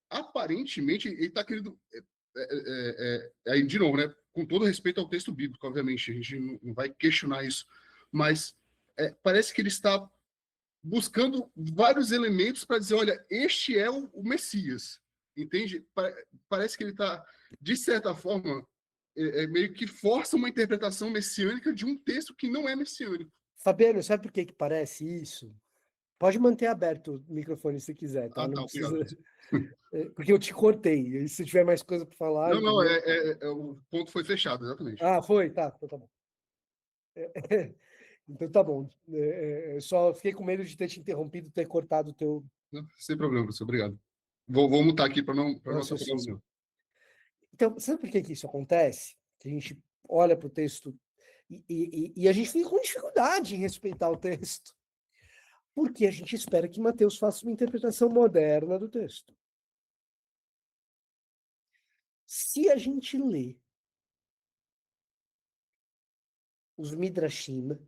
aparentemente, ele está querendo. Aí, de novo, né, com todo respeito ao texto bíblico, obviamente, a gente não vai questionar isso, mas parece que ele está buscando vários elementos para dizer: olha, este é o Messias, entende? Parece que ele está, de certa forma, meio que força uma interpretação messiânica de um texto que não é messiânico. Fabiano, sabe por que que parece isso? Pode manter aberto o microfone se quiser, tá? Ah, Não tá, obrigado. precisa. Porque eu te cortei. E se tiver mais coisa para falar, Não, não, entendeu? o ponto foi fechado, exatamente. Ah, foi? Tá, então tá bom. Então tá bom. Só fiquei com medo de ter te interrompido, ter cortado o teu Não, sem problema, professor, obrigado. Vou mutar aqui para não atrapalhar o raciocínio. senhor. Então, sabe por que que isso acontece? Que a gente olha para o texto e a gente fica com dificuldade em respeitar o texto. Porque a gente espera que Mateus faça uma interpretação moderna do texto. Se a gente lê os Midrashim,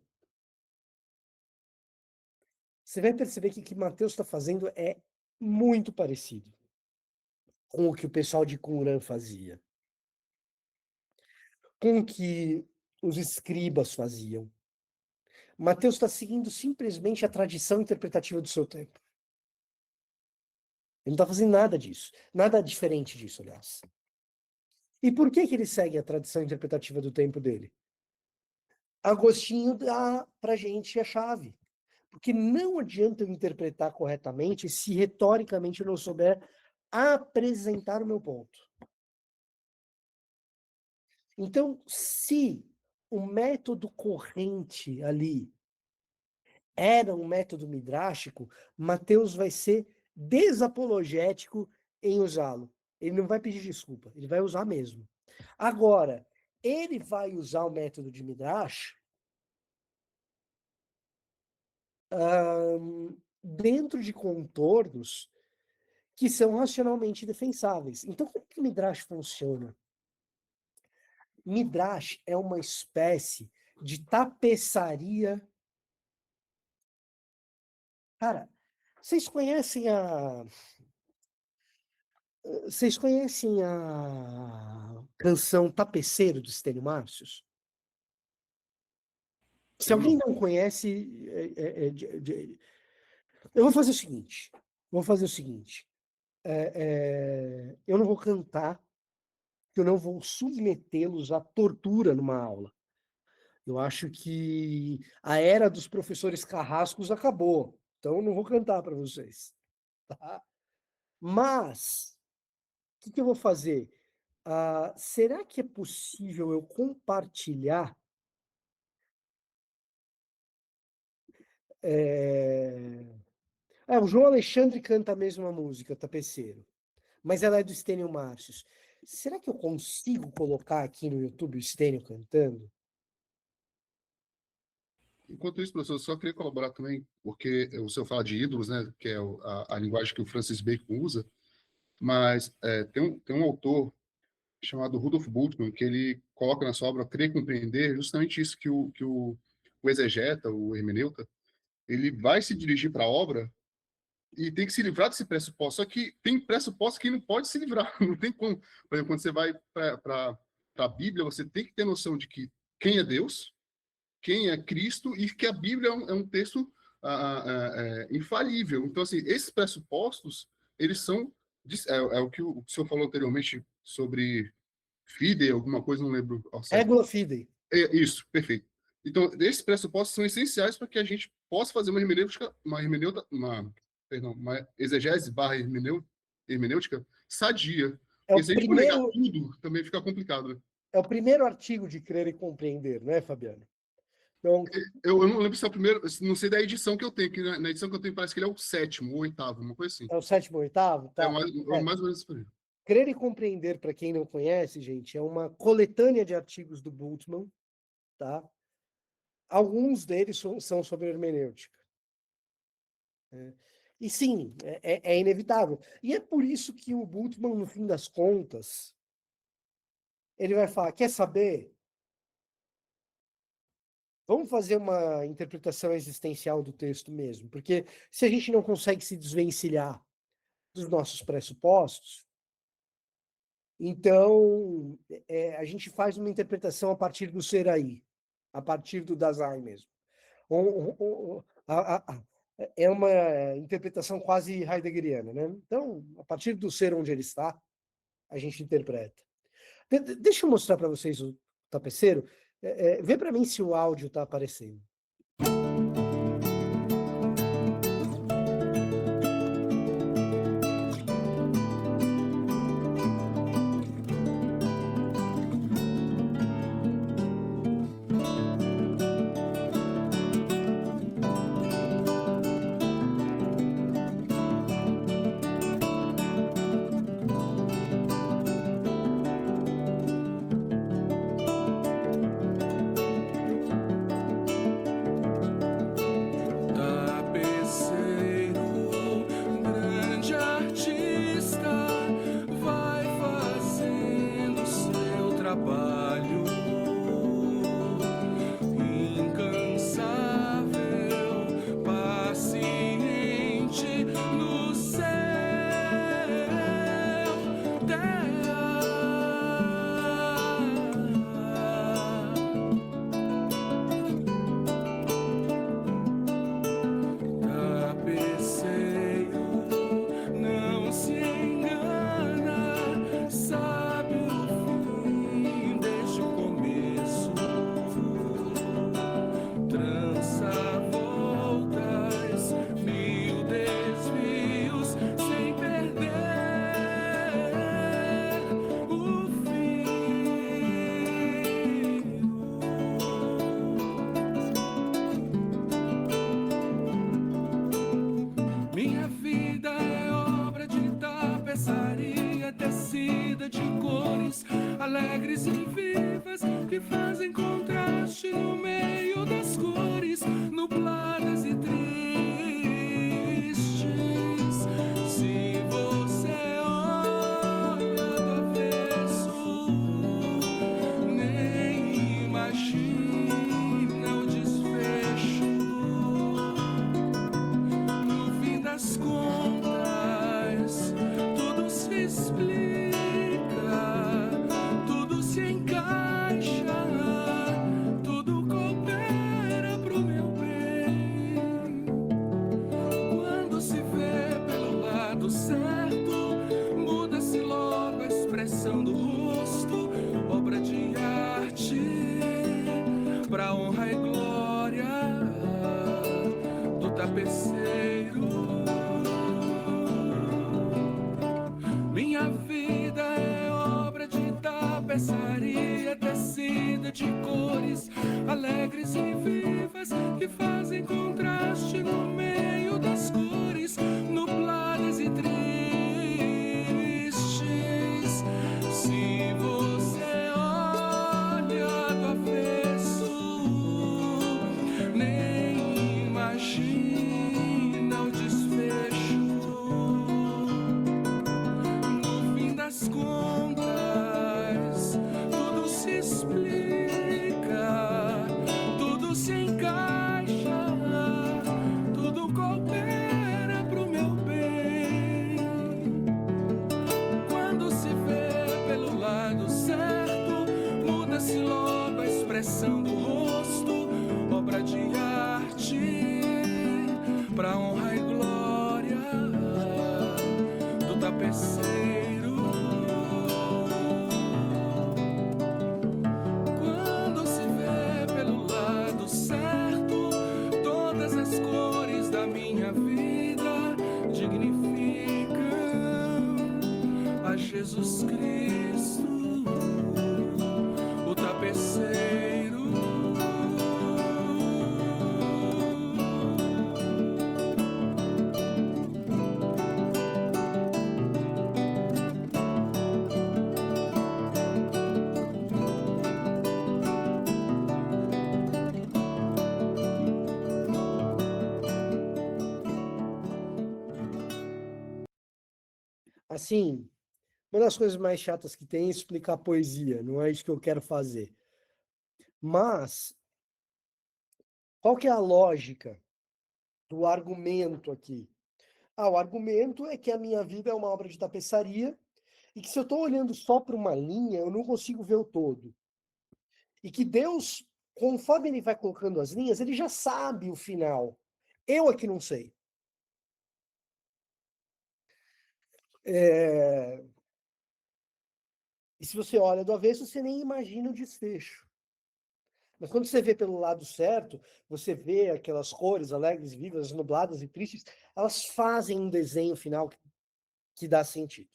você vai perceber que o que Mateus está fazendo é muito parecido com o que o pessoal de Qumran fazia, com o que os escribas faziam. Mateus está seguindo simplesmente a tradição interpretativa do seu tempo. Ele não está fazendo nada disso, nada diferente disso, aliás. E por que que ele segue a tradição interpretativa do tempo dele? Agostinho dá para gente a chave. Porque não adianta eu interpretar corretamente se retoricamente eu não souber apresentar o meu ponto. Então, se o método corrente ali era um método midrástico, Mateus vai ser desapologético em usá-lo. Ele não vai pedir desculpa, ele vai usar mesmo. Agora, ele vai usar o método de Midrash dentro de contornos que são racionalmente defensáveis. Então, como que o Midrash funciona? Midrash é uma espécie de tapeçaria. Cara, vocês conhecem a. Vocês conhecem a canção Tapeceiro do Estênio Márcios? Se Eu alguém não. não conhece, eu vou fazer o seguinte. Vou fazer o seguinte. Eu não vou cantar, eu não vou submetê-los à tortura numa aula. Eu acho que a era dos professores carrascos acabou. Então, eu não vou cantar para vocês. Tá? Mas, o que eu vou fazer? Será que é possível eu compartilhar? O João Alexandre canta a mesma música, Tapeceiro, mas ela é do Estênio Márcios. Será que eu consigo colocar aqui no YouTube o Estênio cantando? Enquanto isso, professor, eu só queria colaborar também, porque o senhor fala de ídolos, né, que é a linguagem que o Francis Bacon usa, mas tem um autor chamado Rudolf Bultmann, que ele coloca na sua obra Crer e Compreender justamente isso que o exegeta, o hermeneuta, ele vai se dirigir para a obra e tem que se livrar desse pressuposto. Só que tem pressuposto que não pode se livrar, não tem como. Por exemplo, quando você vai para a Bíblia, você tem que ter noção de que quem é Deus, quem é Cristo e que a Bíblia é um texto infalível. Então, assim, esses pressupostos, eles são... É o que o senhor falou anteriormente sobre fide, alguma coisa, não lembro ao certo. Regula Fidei. Isso, perfeito. Então, esses pressupostos são essenciais para que a gente possa fazer uma exegese barra hermenêutica sadia. É o Porque se a gente for negar primeiro, tudo, também fica complicado, né? é o primeiro artigo de Crer e Compreender, né, Fabiano? Então, Eu não lembro se é o primeiro, não sei da edição que eu tenho, que na edição que eu tenho parece que ele é o sétimo ou oitavo, uma coisa assim. é o sétimo ou oitavo? É Tá. mais ou menos isso aí. Crer e Compreender, para quem não conhece, gente, é uma coletânea de artigos do Bultmann, tá? Alguns deles são sobre hermenêutica. E sim, é inevitável. E é por isso que o Bultmann, no fim das contas, ele vai falar, quer saber? Vamos fazer uma interpretação existencial do texto mesmo, porque se a gente não consegue se desvencilhar dos nossos pressupostos, então a gente faz uma interpretação a partir do ser aí, a partir do Dasein mesmo. É uma interpretação quase heideggeriana, né? Então, a partir do ser onde ele está, a gente interpreta. Deixa eu mostrar para vocês o tapeceiro. Vê para mim se o áudio está aparecendo. cores alegres e vivas que fazem contraste no meio das cores nubladas e tristes. Se você olha do avesso, nem imagina o desfecho. No fim das contas, tudo se explica, tudo se encaixa, tudo coopera pro meu bem. Quando se vê pelo lado certo, muda-se logo a expressão do rosto, obra de arte, pra honra e glória do tapeceiro. Minha vida é obra de tapeçaria tecida de cores alegres e vivas que fazem contraste no meio das cores nubladas e tristes. Se você olha do avesso, nem imagina o desfecho. No fim das contas, tudo se explica, tudo se encaixa, tudo coopera pro meu bem. Quando se vê pelo lado certo, muda-se logo a expressão do rosto, obra de arte, pra honra e glória do tapeceiro. Quando se vê pelo lado certo, todas as cores da minha vida dignificam a Jesus Cristo, o tapeceiro. Assim, uma das coisas mais chatas que tem é explicar poesia, não é isso que eu quero fazer. Mas, qual que é a lógica do argumento aqui? O argumento é que a minha vida é uma obra de tapeçaria e que se eu estou olhando só para uma linha, eu não consigo ver o todo. E que Deus, conforme ele vai colocando as linhas, ele já sabe o final. Eu é que não sei. E se você olha do avesso, você nem imagina o desfecho. Mas quando você vê pelo lado certo, você vê aquelas cores alegres, vivas, nubladas e tristes, elas fazem um desenho final que dá sentido.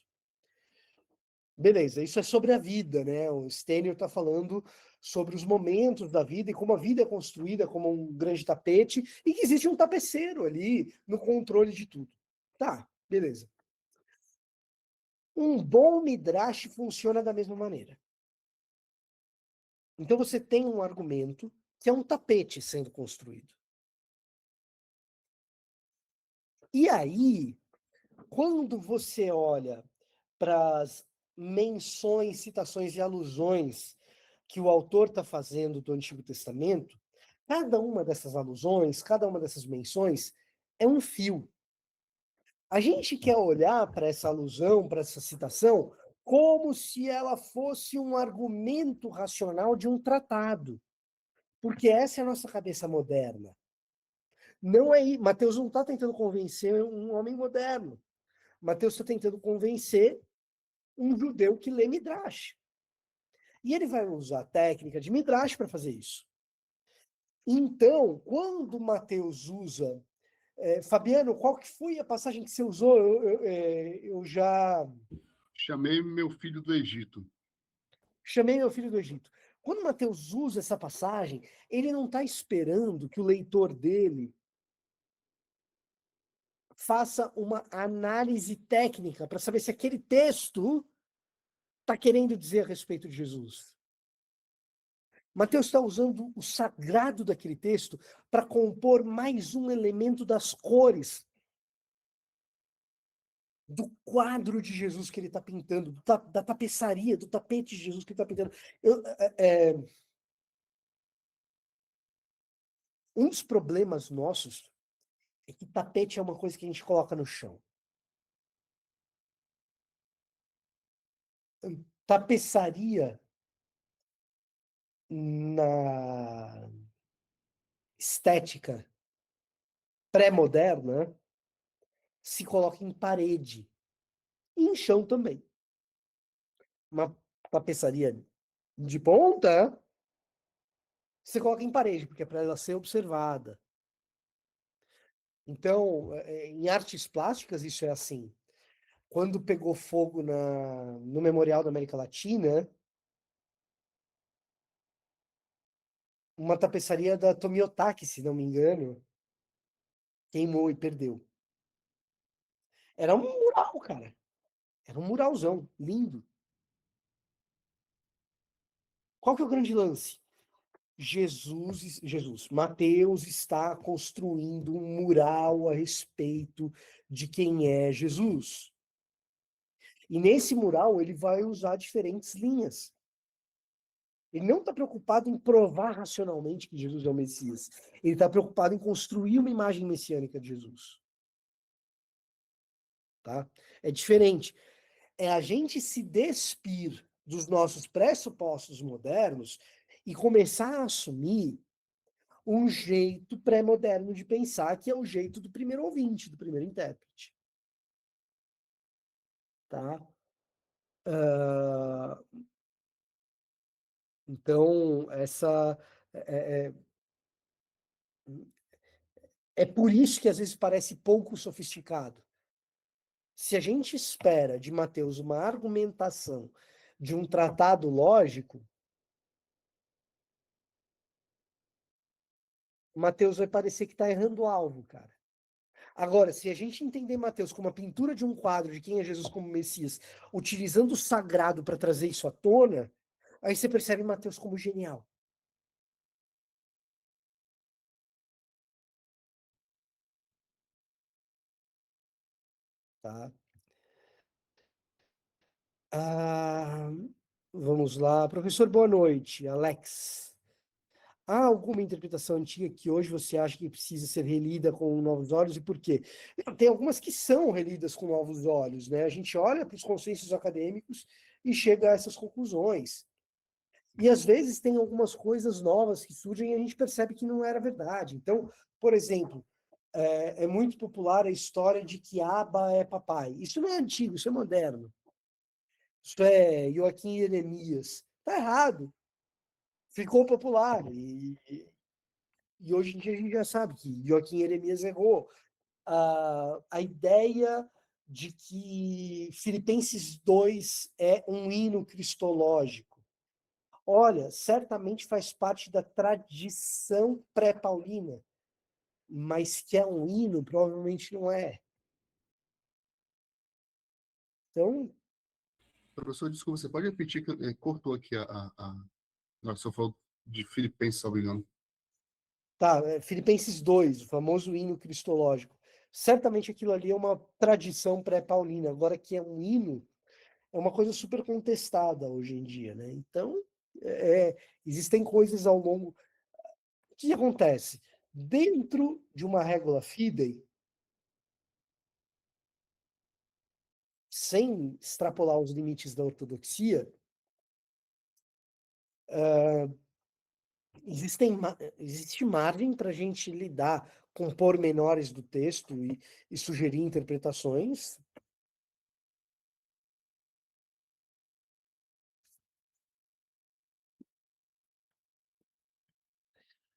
Beleza, isso é sobre a vida, né? O Stênio está falando sobre os momentos da vida e como a vida é construída como um grande tapete e que existe um tapeceiro ali no controle de tudo. Tá, beleza. Um bom midrash funciona da mesma maneira. Então você tem um argumento que é um tapete sendo construído. E aí, quando você olha para as menções, citações e alusões que o autor está fazendo do Antigo Testamento, cada uma dessas alusões, cada uma dessas menções é um fio. A gente quer olhar para essa alusão, para essa citação, como se ela fosse um argumento racional de um tratado. Porque essa é a nossa cabeça moderna. Não é, Mateus não está tentando convencer um homem moderno. Mateus está tentando convencer um judeu que lê Midrash. E ele vai usar a técnica de Midrash para fazer isso. Então, quando Mateus usa... Fabiano, qual que foi a passagem que você usou? Eu já... Chamei meu filho do Egito. Chamei meu filho do Egito. Quando Mateus usa essa passagem, ele não está esperando que o leitor dele faça uma análise técnica para saber se aquele texto está querendo dizer a respeito de Jesus? Mateus está usando o sagrado daquele texto para compor mais um elemento das cores do quadro de Jesus que ele está pintando, da tapeçaria, do tapete de Jesus que ele está pintando. Um dos problemas nossos é que tapete é uma coisa que a gente coloca no chão. Tapeçaria na estética pré-moderna se coloca em parede e em chão também. Uma tapeçaria de ponta você coloca em parede, porque é para ela ser observada. Então, em artes plásticas isso é assim. Quando pegou fogo no Memorial da América Latina, uma tapeçaria da Tomiotaki, se não me engano, queimou e perdeu. Era um mural, cara. Era um muralzão, lindo. Qual que é o grande lance? Mateus está construindo um mural a respeito de quem é Jesus. E nesse mural ele vai usar diferentes linhas. Ele não está preocupado em provar racionalmente que Jesus é o Messias. Ele está preocupado em construir uma imagem messiânica de Jesus. Tá? É diferente. É a gente se despir dos nossos pressupostos modernos e começar a assumir um jeito pré-moderno de pensar, que é o jeito do primeiro ouvinte, do primeiro intérprete. Tá? Então, é por isso que às vezes parece pouco sofisticado. Se a gente espera de Mateus uma argumentação de um tratado lógico, Mateus vai parecer que está errando o alvo, cara. Agora, se a gente entender Mateus como a pintura de um quadro de quem é Jesus como Messias, utilizando o sagrado para trazer isso à tona, aí você percebe Mateus como genial. Tá? Ah, vamos lá. Professor, boa noite. Alex. Há alguma interpretação antiga que hoje você acha que precisa ser relida com novos olhos e por quê? Tem algumas que são relidas com novos olhos, né? A gente olha para os consensos acadêmicos e chega a essas conclusões. E às vezes tem algumas coisas novas que surgem e a gente percebe que não era verdade. Então, por exemplo, é muito popular a história de que Abba é papai. Isso não é antigo, isso é moderno. Isso é Joaquim Jeremias. Está errado. Ficou popular. E hoje em dia a gente já sabe que Joaquim Jeremias errou. A ideia de que Filipenses 2 é um hino cristológico. Olha, certamente faz parte da tradição pré-paulina, mas que é um hino, provavelmente não é. Então, Professor, desculpa, você pode repetir que cortou aqui na hora que você falou de Filipenses, salvo engano. tá, Filipenses 2, o famoso hino cristológico. Certamente aquilo ali é uma tradição pré-paulina. Agora que é um hino, é uma coisa super contestada hoje em dia, né? Então, existem coisas ao longo. O que acontece? Dentro de uma régua fidei, sem extrapolar os limites da ortodoxia, existe margem para a gente lidar com pormenores do texto e sugerir interpretações.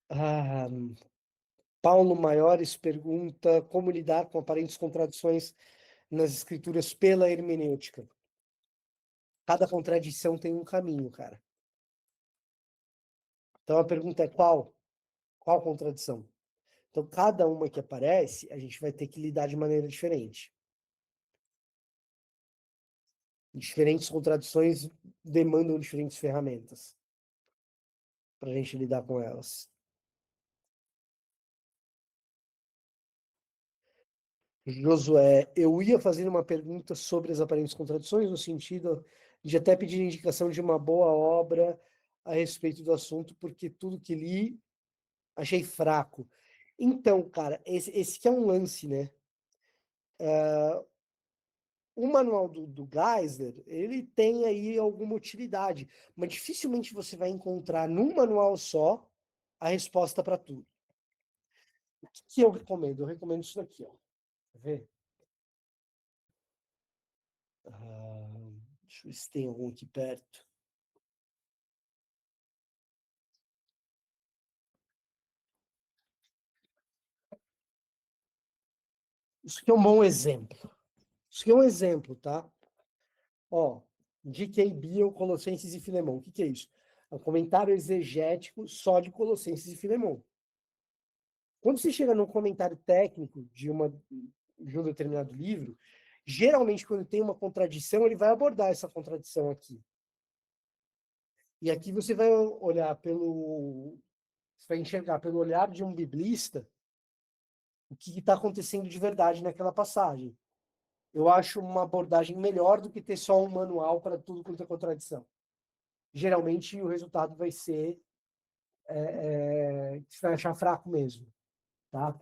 Ah, Paulo Maiores pergunta como lidar com aparentes contradições nas escrituras pela hermenêutica. Cada contradição tem um caminho, cara. Então a pergunta é qual? Qual contradição? Então, cada uma que aparece, a gente vai ter que lidar de maneira diferente. Diferentes contradições demandam diferentes ferramentas para a gente lidar com elas. Josué, eu ia fazer uma pergunta sobre as aparentes contradições, no sentido de até pedir indicação de uma boa obra a respeito do assunto, porque tudo que li achei fraco. Então, cara, esse que é um lance, né? O manual do Geisler, ele tem aí alguma utilidade, mas dificilmente você vai encontrar num manual só a resposta para tudo. O que eu recomendo? Eu recomendo isso daqui, ó. Quer ver? Deixa eu ver se tem algum aqui perto. Isso aqui é um bom exemplo. Isso aqui é um exemplo, tá? Ó, D.K. Beale, Colossenses e Filemão. O que é isso? É um comentário exegético só de Colossenses e Filemão. Quando você chega num comentário técnico de um determinado livro, geralmente quando tem uma contradição, ele vai abordar essa contradição aqui. E aqui você vai olhar você vai enxergar pelo olhar de um biblista o que está acontecendo de verdade naquela passagem. Eu acho uma abordagem melhor do que ter só um manual para tudo quanto é contradição. Geralmente o resultado vai ser que você vai achar fraco mesmo, tá?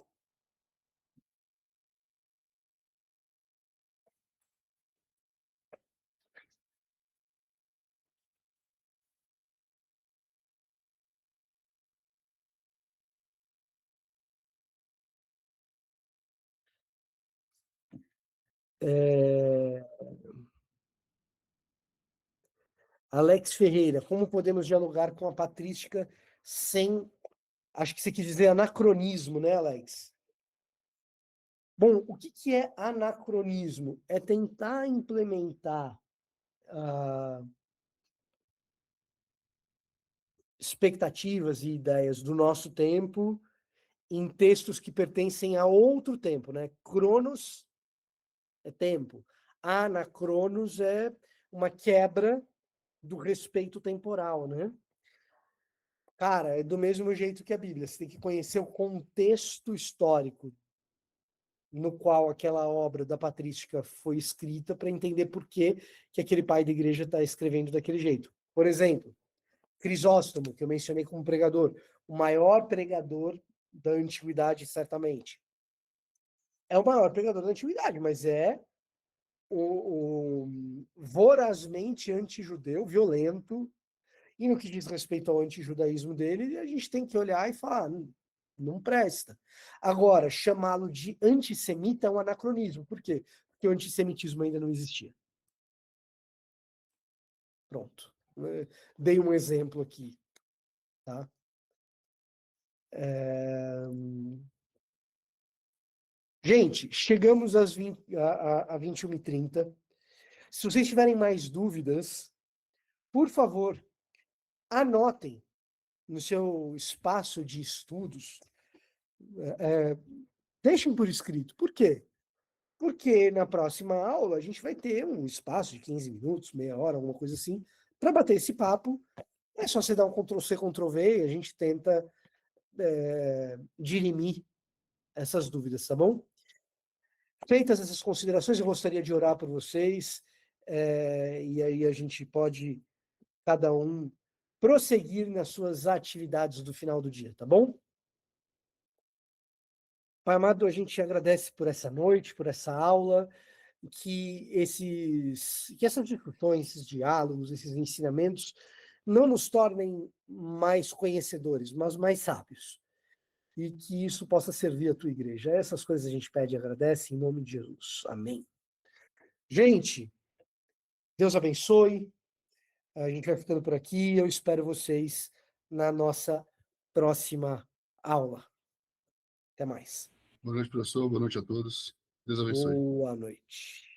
Alex Ferreira, como podemos dialogar com a patrística sem, acho que você quis dizer anacronismo, né, Alex? Bom, o que é anacronismo? É tentar implementar expectativas e ideias do nosso tempo em textos que pertencem a outro tempo, né? Cronos é tempo. Anacronos é uma quebra do respeito temporal, né? Cara, é do mesmo jeito que a Bíblia. Você tem que conhecer o contexto histórico no qual aquela obra da patrística foi escrita para entender por que aquele pai da igreja está escrevendo daquele jeito. Por exemplo, Crisóstomo, que eu mencionei como pregador, o maior pregador da antiguidade, certamente. É o maior pregador da antiguidade, mas é o vorazmente anti-judeu, violento, e no que diz respeito ao antijudaísmo dele, a gente tem que olhar e falar, não presta. Agora, chamá-lo de antissemita é um anacronismo. Por quê? Porque o antissemitismo ainda não existia. Pronto. Dei um exemplo aqui. Tá? Gente, chegamos às 21h30. Se vocês tiverem mais dúvidas, por favor, anotem no seu espaço de estudos, deixem por escrito. Por quê? Porque na próxima aula a gente vai ter um espaço de 15 minutos, meia hora, alguma coisa assim, para bater esse papo. É só você dar um Ctrl+C, Ctrl+V e a gente tenta dirimir essas dúvidas, tá bom? Feitas essas considerações, eu gostaria de orar por vocês, e aí a gente pode, cada um, prosseguir nas suas atividades do final do dia, tá bom? Pai amado, a gente agradece por essa noite, por essa aula, que essas discussões, esses diálogos, esses ensinamentos não nos tornem mais conhecedores, mas mais sábios. E que isso possa servir a tua igreja. Essas coisas a gente pede e agradece em nome de Jesus. Amém. Gente, Deus abençoe. A gente vai ficando por aqui. Eu espero vocês na nossa próxima aula. Até mais. Boa noite, professor. Boa noite a todos. Deus abençoe. Boa noite.